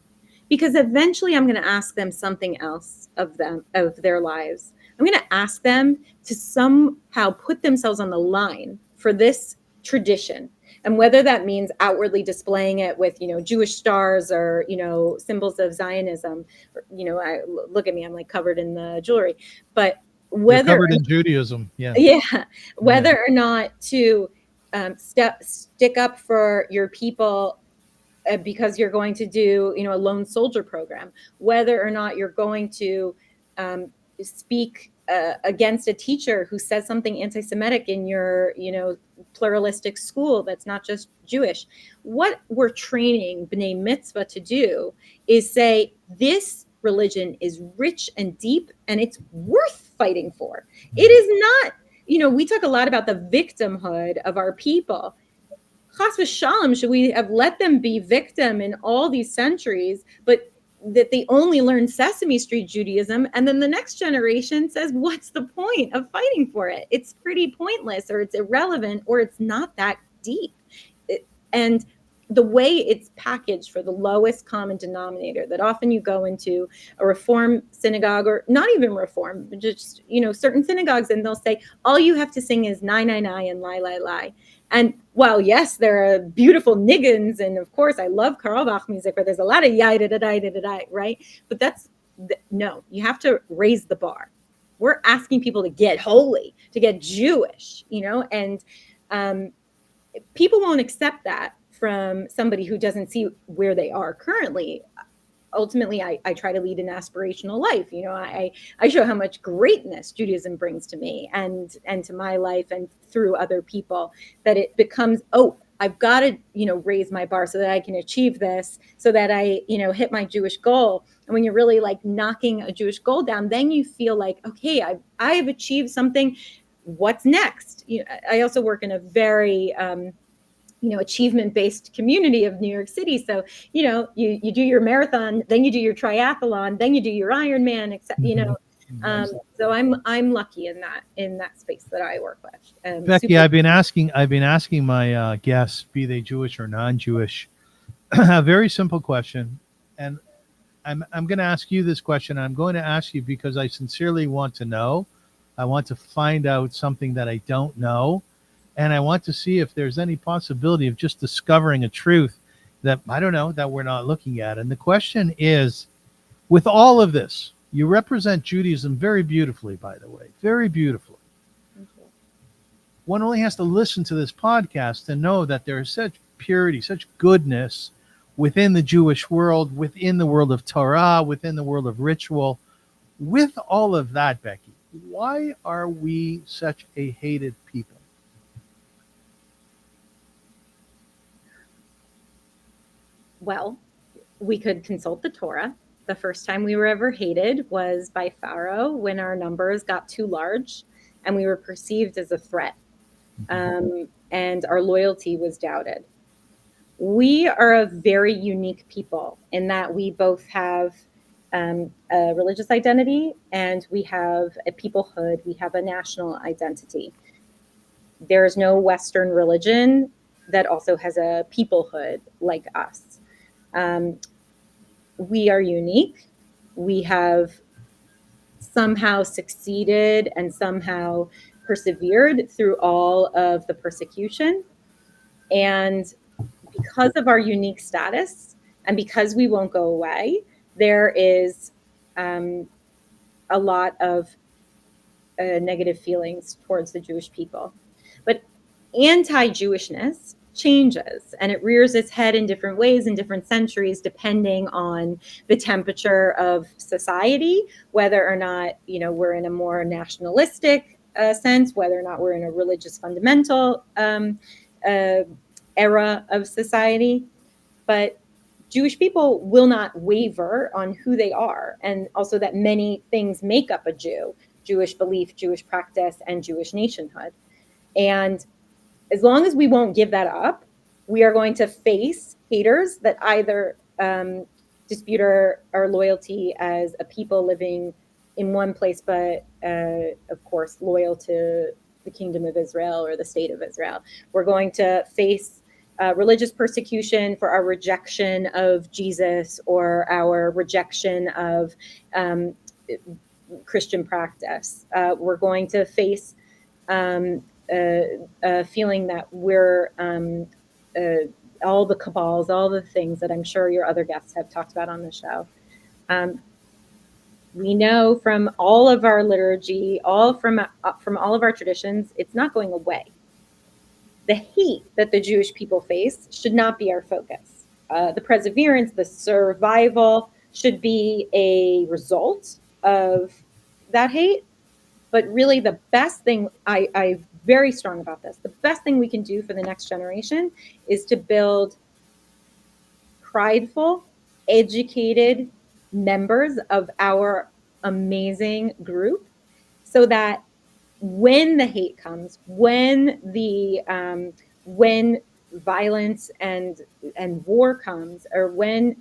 Speaker 3: Because eventually I'm going to ask them something else of their lives. I'm going to ask them to somehow put themselves on the line for this tradition. And whether that means outwardly displaying it with, Jewish stars or, symbols of Zionism, look at me, I'm like covered in the jewelry, but whether
Speaker 1: you're covered in Judaism.
Speaker 3: Whether or not to stick up for your people because you're going to do, a lone soldier program, whether or not you're going to speak against a teacher who says something anti-Semitic in your, pluralistic school that's not just Jewish. What we're training B'nai Mitzvah to do is say, this religion is rich and deep, and it's worth fighting for. It is not, we talk a lot about the victimhood of our people. Chas v'shalom, should we have let them be victim in all these centuries, but that they only learn Sesame Street Judaism, and then the next generation says, what's the point of fighting for it? It's pretty pointless, or it's irrelevant, or it's not that deep. And the way it's packaged for the lowest common denominator, that often you go into a Reform synagogue, or not even Reform, but just, certain synagogues, and they'll say, all you have to sing is nai, nai, nai, and lie, lie, lie. And while, yes, there are beautiful niggins, and of course, I love Carlebach music, where there's a lot of yai, da, da, da, da, da, right? But no, you have to raise the bar. We're asking people to get holy, to get Jewish, and people won't accept that from somebody who doesn't see where they are currently. ultimately I try to lead an aspirational life. I show how much greatness Judaism brings to me and to my life and through other people, that it becomes, I've got to, raise my bar so that I can achieve this, so that I, hit my Jewish goal. And when you're really like knocking a Jewish goal down, then you feel like, okay, I have achieved something. What's next? I also work in a very, achievement-based community of New York City. So, you do your marathon, then you do your triathlon, then you do your Ironman, etc. So I'm lucky in that space that I work with.
Speaker 1: Becky, I've been asking my guests, be they Jewish or non-Jewish, a very simple question, and I'm going to ask you this question. I'm going to ask you because I sincerely want to know. I want to find out something that I don't know, and I want to see if there's any possibility of just discovering a truth that I don't know, that we're not looking at. And the question is, with all of this, you represent Judaism very beautifully, by the way, very beautifully. One only has to listen to this podcast to know that there is such purity, such goodness within the Jewish world, within the world of Torah, within the world of ritual. With all of that, Becky, why are we such a hated people?
Speaker 3: Well, we could consult the Torah. The first time we were ever hated was by Pharaoh, when our numbers got too large and we were perceived as a threat, and our loyalty was doubted. We are a very unique people in that we both have a religious identity and we have a peoplehood, we have a national identity. There is no Western religion that also has a peoplehood like us. We are unique. We have somehow succeeded and somehow persevered through all of the persecution. And because of our unique status and because we won't go away, there is a lot of negative feelings towards the Jewish people. But anti-Jewishness changes, and it rears its head in different ways in different centuries, depending on the temperature of society, whether or not we're in a more nationalistic sense, whether or not we're in a religious fundamental era of society. But Jewish people will not waver on who they are, and also that many things make up a Jew: Jewish belief, Jewish practice, and Jewish nationhood. And as long as we won't give that up, we are going to face haters that either dispute our loyalty as a people living in one place, but of course loyal to the Kingdom of Israel or the State of Israel. We're going to face religious persecution for our rejection of Jesus or our rejection of Christian practice. We're going to face feeling that we're all the cabals, all the things that I'm sure your other guests have talked about on the show. We know from all of our liturgy, from all of our traditions, it's not going away. The hate that the Jewish people face should not be our focus. The perseverance, the survival should be a result of that hate. But really the best thing, I'm very strong about this, the best thing we can do for the next generation is to build prideful, educated members of our amazing group, so that when the hate comes, when violence and war comes, or when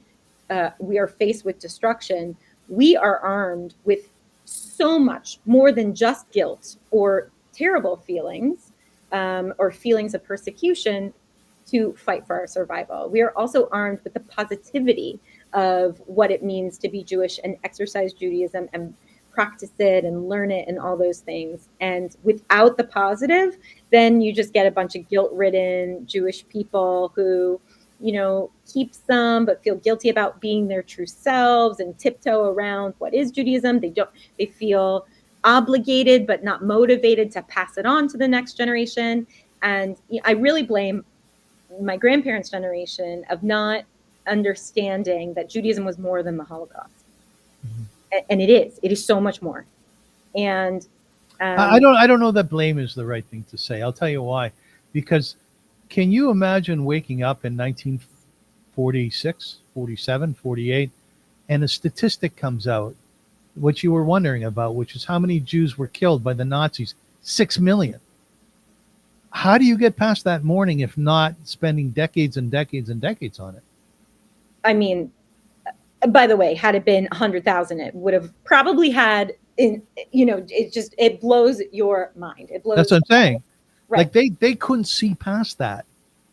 Speaker 3: we are faced with destruction, we are armed with so much more than just guilt or terrible feelings or feelings of persecution to fight for our survival. We are also armed with the positivity of what it means to be Jewish and exercise Judaism and practice it and learn it and all those things. And without the positive, then you just get a bunch of guilt-ridden Jewish people who, keep some but feel guilty about being their true selves and tiptoe around what is Judaism. They feel obligated but not motivated to pass it on to the next generation. And I really blame my grandparents' generation of not understanding that Judaism was more than the Holocaust. And it is so much more. And
Speaker 1: I don't know that blame is the right thing to say. I'll tell you why. Because can you imagine waking up in 1946, 47, 48, and a statistic comes out, what you were wondering about, which is how many Jews were killed by the Nazis? 6 million. How do you get past that morning if not spending decades and decades and decades on it?
Speaker 3: I mean, by the way, had it been 100,000, it would have probably had, it blows your mind. It blows.
Speaker 1: That's what I'm saying.
Speaker 3: Right.
Speaker 1: Like they couldn't see past that,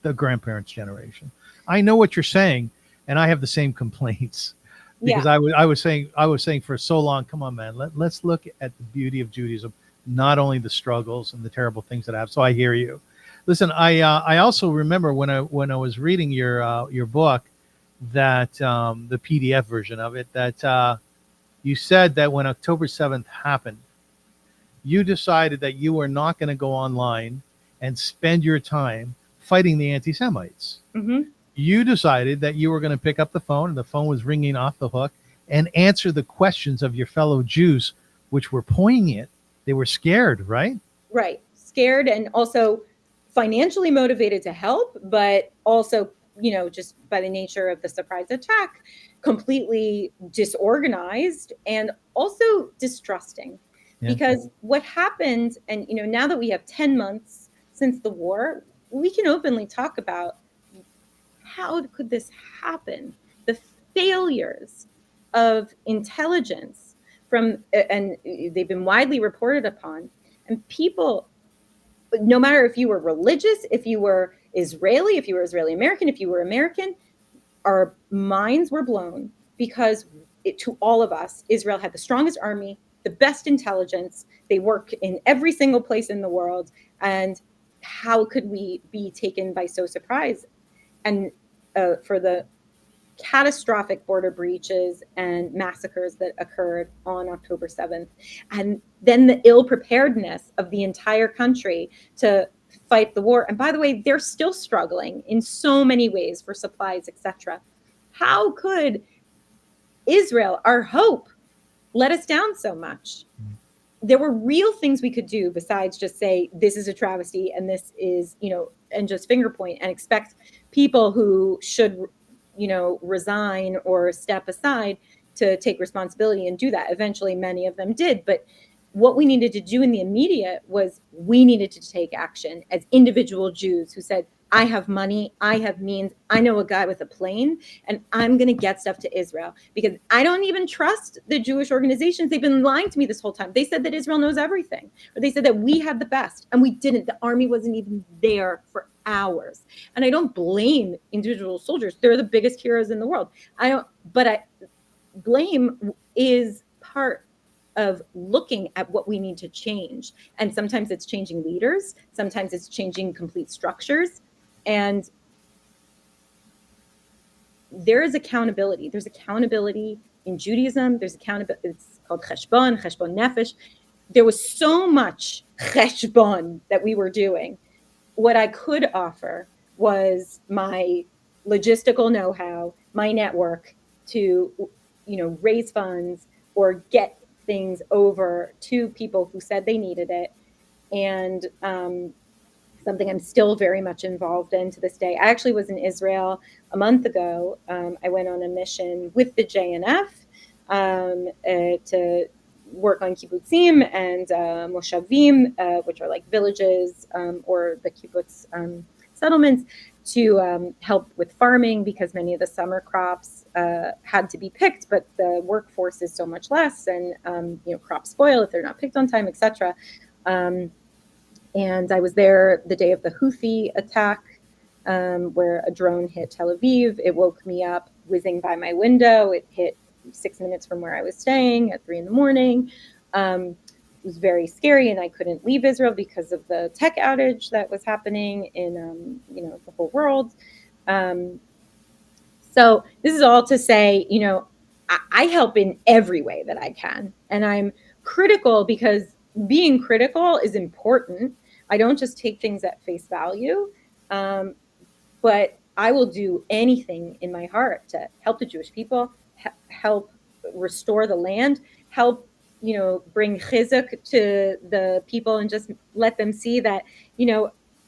Speaker 1: the grandparents' generation. I know what you're saying, and I have the same complaints because I was saying for so long, come on, man, let's look at the beauty of Judaism, not only the struggles and the terrible things that I have. So I hear you. Listen, I also remember when I was reading your book, that the PDF version of it, that you said that when October 7th happened, you decided that you were not going to go online and spend your time fighting the anti-Semites.
Speaker 3: Mm-hmm.
Speaker 1: You decided that you were going to pick up the phone, and the phone was ringing off the hook, and answer the questions of your fellow Jews, which were poignant. They were scared, right?
Speaker 3: Right. Scared, and also financially motivated to help, but also, just by the nature of the surprise attack, completely disorganized and also distrusting. Yeah. Because what happened, and now that we have 10 months since the war, we can openly talk about how could this happen? The failures of intelligence and they've been widely reported upon, and people, no matter if you were religious, if you were Israeli, if you were Israeli American, if you were American, our minds were blown because to all of us, Israel had the strongest army, the best intelligence. They work in every single place in the world. And how could we be taken by so surprise? And for the catastrophic border breaches and massacres that occurred on October 7th. And then the ill preparedness of the entire country to fight the war. And by the way, they're still struggling in so many ways for supplies, etc. How could Israel, our hope, let us down so much? There were real things we could do besides just say, this is a travesty and this is, and just finger point and expect people who should resign or step aside to take responsibility and do that. Eventually, many of them did. But what we needed to do in the immediate was we needed to take action as individual Jews who said, I have money, I have means, I know a guy with a plane, and I'm going to get stuff to Israel because I don't even trust the Jewish organizations. They've been lying to me this whole time. They said that Israel knows everything, or they said that we had the best, and we didn't. The army wasn't even there for hours. And I don't blame individual soldiers. They're the biggest heroes in the world. Blame is part of looking at what we need to change. And sometimes it's changing leaders. Sometimes it's changing complete structures. And there is accountability. There's accountability in Judaism. There's accountability. It's called cheshbon nefesh. There was so much cheshbon that we were doing. What I could offer was my logistical know-how, my network to, raise funds or get things over to people who said they needed it. And something I'm still very much involved in to this day. I actually was in Israel a month ago. I went on a mission with the JNF to work on kibbutzim and moshavim, which are like villages or the kibbutz settlements, to help with farming because many of the summer crops had to be picked, but the workforce is so much less, and crops spoil if they're not picked on time, etc. And I was there the day of the Houthi attack, where a drone hit Tel Aviv. It woke me up whizzing by my window. It hit 6 minutes from where I was staying at 3 a.m. It was very scary, and I couldn't leave Israel because of the tech outage that was happening in the whole world. So this is all to say, I help in every way that I can, and I'm critical because being critical is important. I don't just take things at face value, but I will do anything in my heart to help the Jewish people, help restore the land, help, bring chizuk to the people, and just let them see that,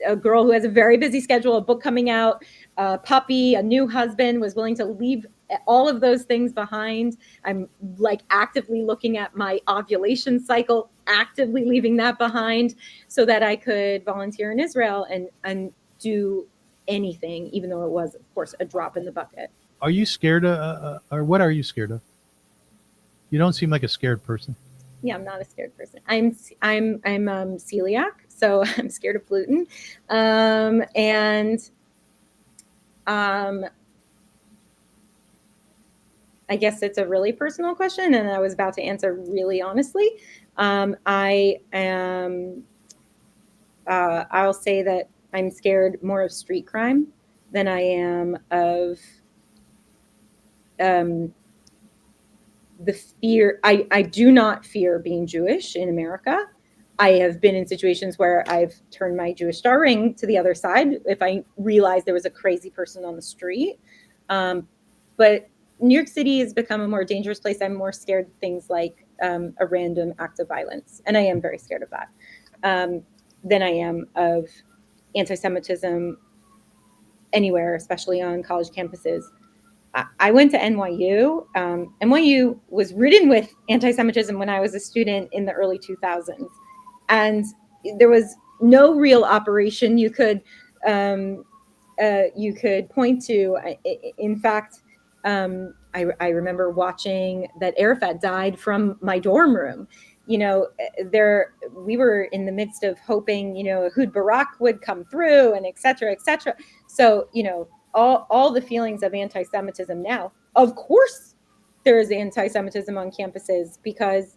Speaker 3: a girl who has a very busy schedule, a book coming out, a puppy, a new husband, was willing to leave all of those things behind. I'm like actively looking at my ovulation cycle, actively leaving that behind so that I could volunteer in Israel and do anything, even though it was, of course, a drop in the bucket.
Speaker 1: Are you scared or what are you scared of? You don't seem like a scared person.
Speaker 3: Yeah, I'm not a scared person. I'm celiac, so I'm scared of gluten. I guess it's a really personal question, and I was about to answer really honestly. I am. I'll say that I'm scared more of street crime than I am of the fear. I do not fear being Jewish in America. I have been in situations where I've turned my Jewish star ring to the other side if I realized there was a crazy person on the street. But New York City has become a more dangerous place. I'm more scared of things like a random act of violence, and I am very scared of that, than I am of anti-Semitism anywhere, especially on college campuses. I went to NYU. NYU was ridden with anti-Semitism when I was a student in the early 2000s. And there was no real operation you could point to. In fact, I remember watching that Arafat died from my dorm room. We were in the midst of hoping, Ehud Barak would come through, and et cetera, et cetera. So, all the feelings of anti-Semitism now, of course, there is anti-Semitism on campuses because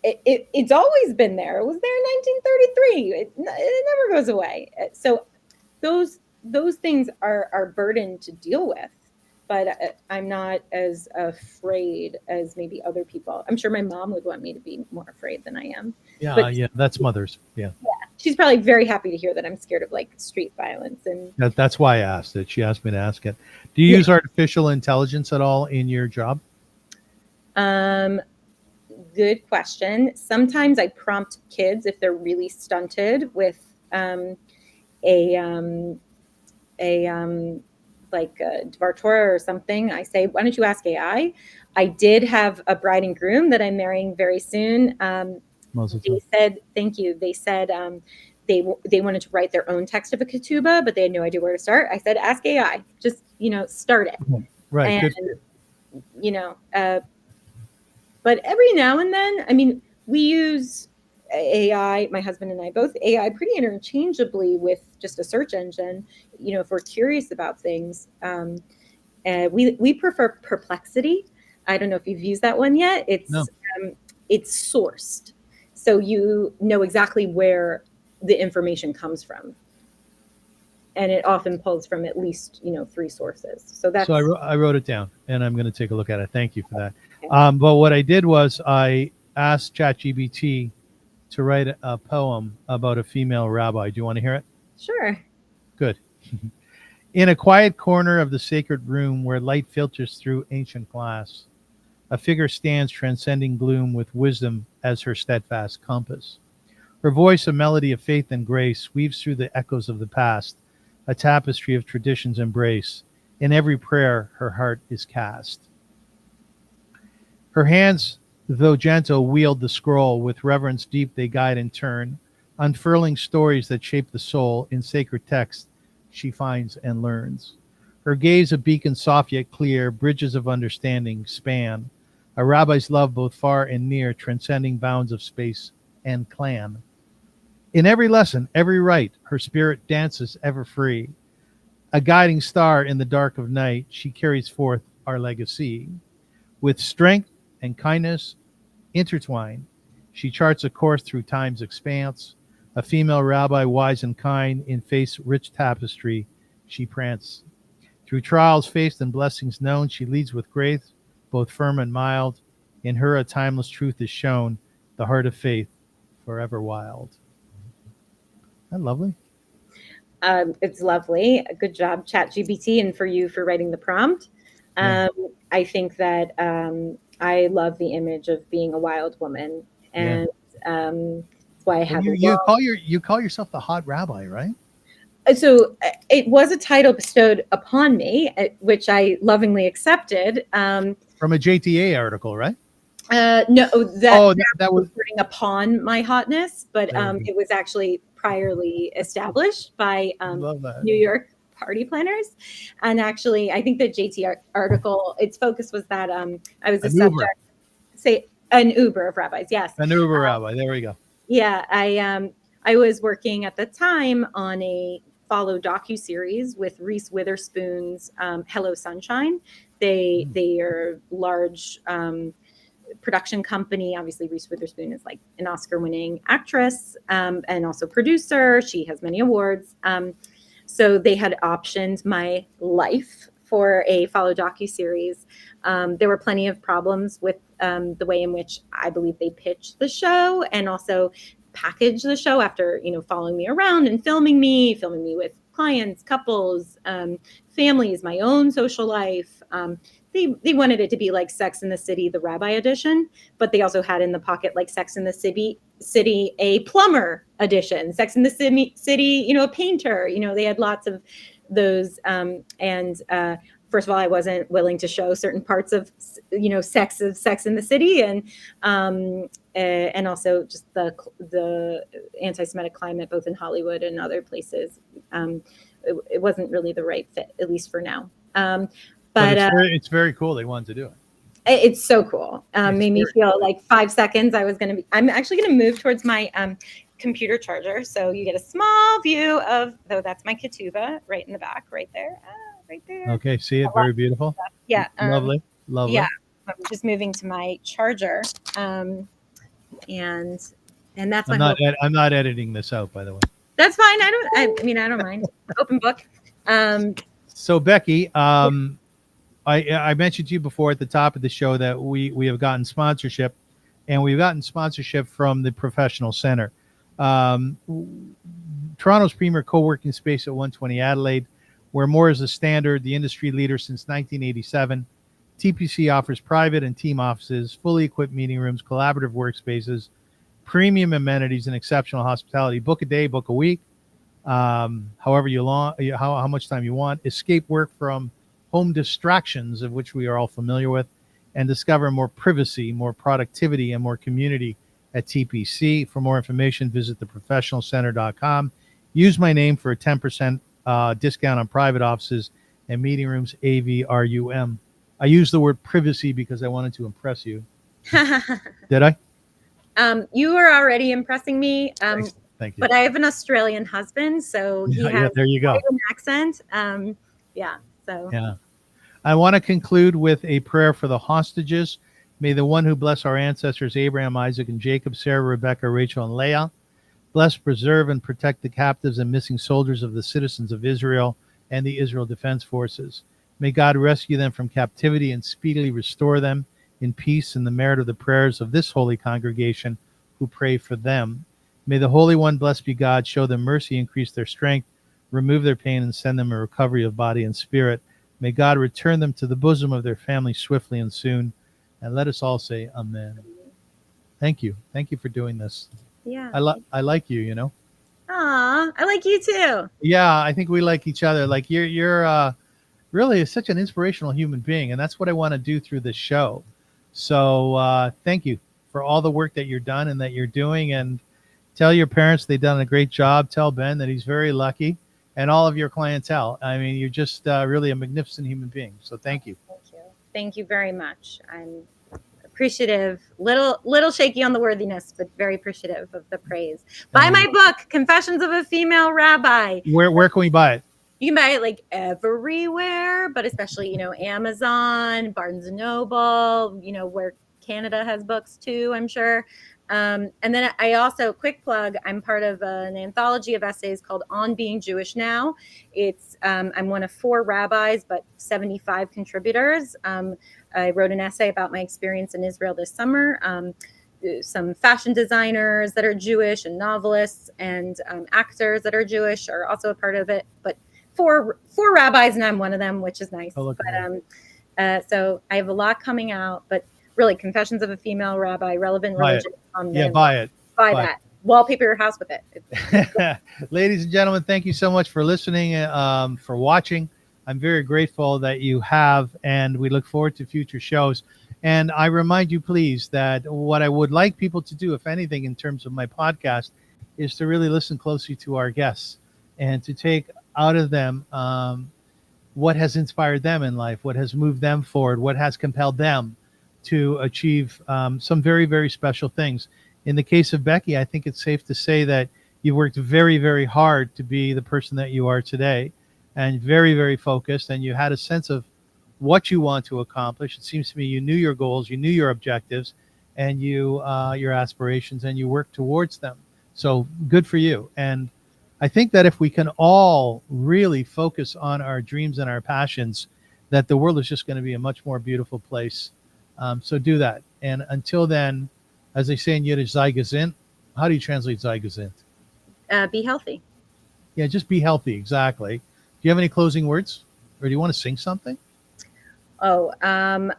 Speaker 3: it's always been there. It was there in 1933. It never goes away. So those things are burden to deal with. But I'm not as afraid as maybe other people. I'm sure my mom would want me to be more afraid than I am.
Speaker 1: Yeah, that's mothers. Yeah.
Speaker 3: She's probably very happy to hear that I'm scared of like street violence. And
Speaker 1: that's why I asked it. She asked me to ask it. Do you use artificial intelligence at all in your job?
Speaker 3: Good question. Sometimes I prompt kids if they're really stunted with like a Dvar Torah or something. I say, why don't you ask AI? I did have a bride and groom that I'm marrying very soon. They said, thank you. They said they wanted to write their own text of a ketubah, but they had no idea where to start. I said, ask AI. Just, start it.
Speaker 1: Right.
Speaker 3: And, but every now and then, we use AI, my husband and I both, AI pretty interchangeably with just a search engine, if we're curious about things. We prefer Perplexity. I don't know if you've used that one yet. It's sourced. So you know exactly where the information comes from. And it often pulls from at least, 3 sources. So
Speaker 1: I wrote it down, and I'm going to take a look at it. Thank you for that. Okay. But what I did was I asked ChatGPT to write a poem about a female rabbi. Do you want to hear it?
Speaker 3: Sure.
Speaker 1: Good. In a quiet corner of the sacred room where light filters through ancient glass, a figure stands transcending gloom with wisdom as her steadfast compass. Her voice, a melody of faith and grace, weaves through the echoes of the past, a tapestry of tradition's embrace. In every prayer, her heart is cast. Her hands, though gentle, wield the scroll. With reverence deep they guide and turn, unfurling stories that shape the soul. In sacred text she finds and learns. Her gaze a beacon soft yet clear, bridges of understanding span. A rabbi's love both far and near, transcending bounds of space and clan. In every lesson, every rite, her spirit dances ever free. A guiding star in the dark of night, she carries forth our legacy. With strength and kindness intertwined, she charts a course through time's expanse. A female rabbi, wise and kind, in faith's rich tapestry, she prance. Through trials faced and blessings known, she leads with grace, both firm and mild. In her a timeless truth is shown, the heart of faith forever wild. Isn't that lovely?
Speaker 3: It's lovely. Good job, ChatGPT, and for you for writing the prompt.
Speaker 1: Yeah.
Speaker 3: I think that I love the image of being a wild woman,
Speaker 1: Yeah.
Speaker 3: and that's why I
Speaker 1: And
Speaker 3: have a
Speaker 1: you call yourself the hot rabbi, right?
Speaker 3: So it was a title bestowed upon me, which I lovingly accepted.
Speaker 1: From a JTA article, right?
Speaker 3: No,
Speaker 1: Oh,
Speaker 3: that
Speaker 1: that
Speaker 3: was
Speaker 1: was
Speaker 3: reporting upon my hotness, but
Speaker 1: very good.
Speaker 3: it was actually priorly established by
Speaker 1: Love that.
Speaker 3: New York party planners. And actually, I think the JT article, its focus was that I was a
Speaker 1: An Uber.
Speaker 3: subject, say, an Uber of rabbis. Yes.
Speaker 1: An Uber rabbi. There we go.
Speaker 3: Yeah, I was working at the time on a follow docu-series with Reese Witherspoon's Hello Sunshine. They are large production company. Obviously, Reese Witherspoon is like an Oscar-winning actress and also producer. She has many awards. So they had optioned my life for a follow docu-series. There were plenty of problems with the way in which I believe they pitched the show and also packaged the show after, following me around and filming me with clients, couples, families, my own social life. They wanted it to be like Sex in the City, the Rabbi edition, but they also had in the pocket like Sex in the City, a plumber edition, Sex in the City, a painter. They had lots of those. First of all, I wasn't willing to show certain parts of, Sex in the City, and also just the anti-Semitic climate, both in Hollywood and other places. It wasn't really the right fit, at least for now. But
Speaker 1: it's very cool. They wanted to do it.
Speaker 3: It's so cool. Made me feel like 5 seconds. I'm actually going to move towards my computer charger. So you get a small view of, though that's my ketubah right in the back, right there. Right there.
Speaker 1: Okay. See it. Very beautiful.
Speaker 3: Yeah.
Speaker 1: Lovely.
Speaker 3: Yeah. I'm just moving to my charger. And that's my hope.
Speaker 1: I'm not editing this out, by the way.
Speaker 3: That's fine. I don't mind. Open book.
Speaker 1: So Becky, I mentioned to you before at the top of the show that we have gotten sponsorship, and we've gotten sponsorship from the Professional Center, Toronto's premier co-working space at 120 Adelaide, where more is the standard, the industry leader since 1987. TPC offers private and team offices, fully equipped meeting rooms, collaborative workspaces, premium amenities, and exceptional hospitality. Book a day, book a week, however you long, how much time you want. Escape work from home distractions, of which we are all familiar with, and discover more privacy, more productivity, and more community at TPC. For more information, visit theprofessionalcenter.com. Use my name for a 10% discount on private offices and meeting rooms, AVRUM. I used the word privacy because I wanted to impress you. Did I?
Speaker 3: You were already impressing me.
Speaker 1: Thank you.
Speaker 3: But I have an Australian husband, so he has
Speaker 1: there you go.
Speaker 3: an accent. So.
Speaker 1: Yeah. I want to conclude with a prayer for the hostages. May the one who blessed our ancestors, Abraham, Isaac, and Jacob, Sarah, Rebecca, Rachel, and Leah, bless, preserve, and protect the captives and missing soldiers of the citizens of Israel and the Israel Defense Forces. May God rescue them from captivity and speedily restore them in peace in the merit of the prayers of this holy congregation who pray for them. May the Holy One, blessed be God, show them mercy, increase their strength, remove their pain, and send them a recovery of body and spirit. May God return them to the bosom of their family swiftly and soon. And let us all say amen. Thank you. Thank you for doing this.
Speaker 3: Yeah.
Speaker 1: I like you,
Speaker 3: Aw, I like you too.
Speaker 1: Yeah, I think we like each other. Like you're really such an inspirational human being, and that's what I want to do through this show. So thank you for all the work that you're done and that you're doing, and tell your parents they've done a great job. Tell Ben that he's very lucky, and all of your clientele. I mean, you're just really a magnificent human being. So thank you.
Speaker 3: Thank you. Thank you very much. I'm appreciative, little shaky on the worthiness, but very appreciative of the praise. Buy my book, Confessions of a Female Rabbi.
Speaker 1: Where can we buy it?
Speaker 3: You can buy it like everywhere, but especially, Amazon, Barnes & Noble, where Canada has books too, I'm sure. And then I also, quick plug, I'm part of an anthology of essays called On Being Jewish Now. It's I'm one of 4 rabbis, but 75 contributors. I wrote an essay about my experience in Israel this summer. some fashion designers that are Jewish, and novelists and actors that are Jewish are also a part of it. But four rabbis, and I'm one of them, which is nice.
Speaker 1: Oh, look at that.
Speaker 3: But so I have a lot coming out. But really, Confessions of a Female Rabbi, relevant
Speaker 1: Buy it.
Speaker 3: religion.
Speaker 1: Yeah, buy it.
Speaker 3: Buy that. Wallpaper your house with it.
Speaker 1: Ladies and gentlemen, thank you so much for listening, for watching. I'm very grateful that you have, and we look forward to future shows. And I remind you, please, that what I would like people to do, if anything, in terms of my podcast, is to really listen closely to our guests and to take out of them what has inspired them in life, what has moved them forward, what has compelled them to achieve some very, very special things. In the case of Becky, I think it's safe to say that you worked very, very hard to be the person that you are today, and very, very focused, and you had a sense of what you want to accomplish. It seems to me you knew your goals, you knew your objectives, and your aspirations, and you worked towards them. So good for you. And I think that if we can all really focus on our dreams and our passions, that the world is just going to be a much more beautiful place. So do that. And until then, as they say in Yiddish, sei gesund. How do you translate sei gesund?
Speaker 3: Be healthy.
Speaker 1: Yeah, just be healthy. Exactly. Do you have any closing words, or do you want to sing something?
Speaker 3: Oh, I'm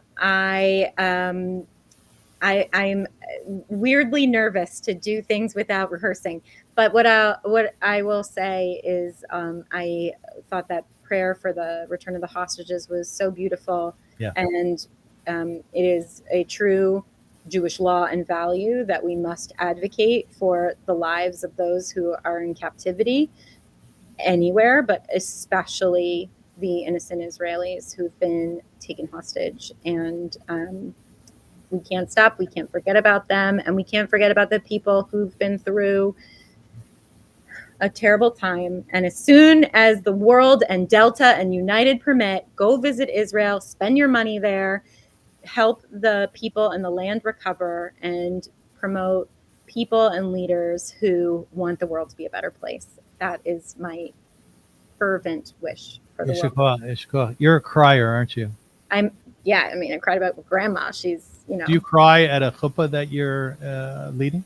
Speaker 3: weirdly nervous to do things without rehearsing. But what I will say is, I thought that prayer for the return of the hostages was so beautiful,
Speaker 1: Yeah.
Speaker 3: and it is a true Jewish law and value that we must advocate for the lives of those who are in captivity anywhere, but especially the innocent Israelis who've been taken hostage. And we can't stop. We can't forget about them. And we can't forget about the people who've been through a terrible time. And as soon as the world and Delta and United permit, go visit Israel, spend your money there, help the people in the land recover, and promote people and leaders who want the world to be a better place. That is my fervent wish for the world.
Speaker 1: Ishka. You're a crier, aren't you?
Speaker 3: I cried about grandma. She's,
Speaker 1: Do you cry at a chuppah that you're leading?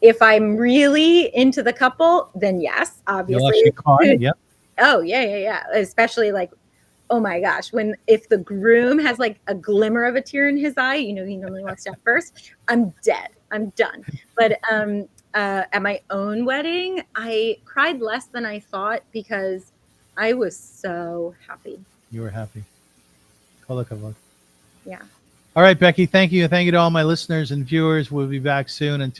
Speaker 3: If I'm really into the couple, then yes, obviously.
Speaker 1: You'll actually cry, yeah.
Speaker 3: Oh, yeah. Especially like, oh my gosh, if the groom has like a glimmer of a tear in his eye, he normally walks down first, I'm dead. I'm done. But at my own wedding, I cried less than I thought because I was so happy.
Speaker 1: You were happy. Kol hakavod.
Speaker 3: Yeah.
Speaker 1: All right, Becky, thank you. Thank you to all my listeners and viewers. We'll be back soon. Until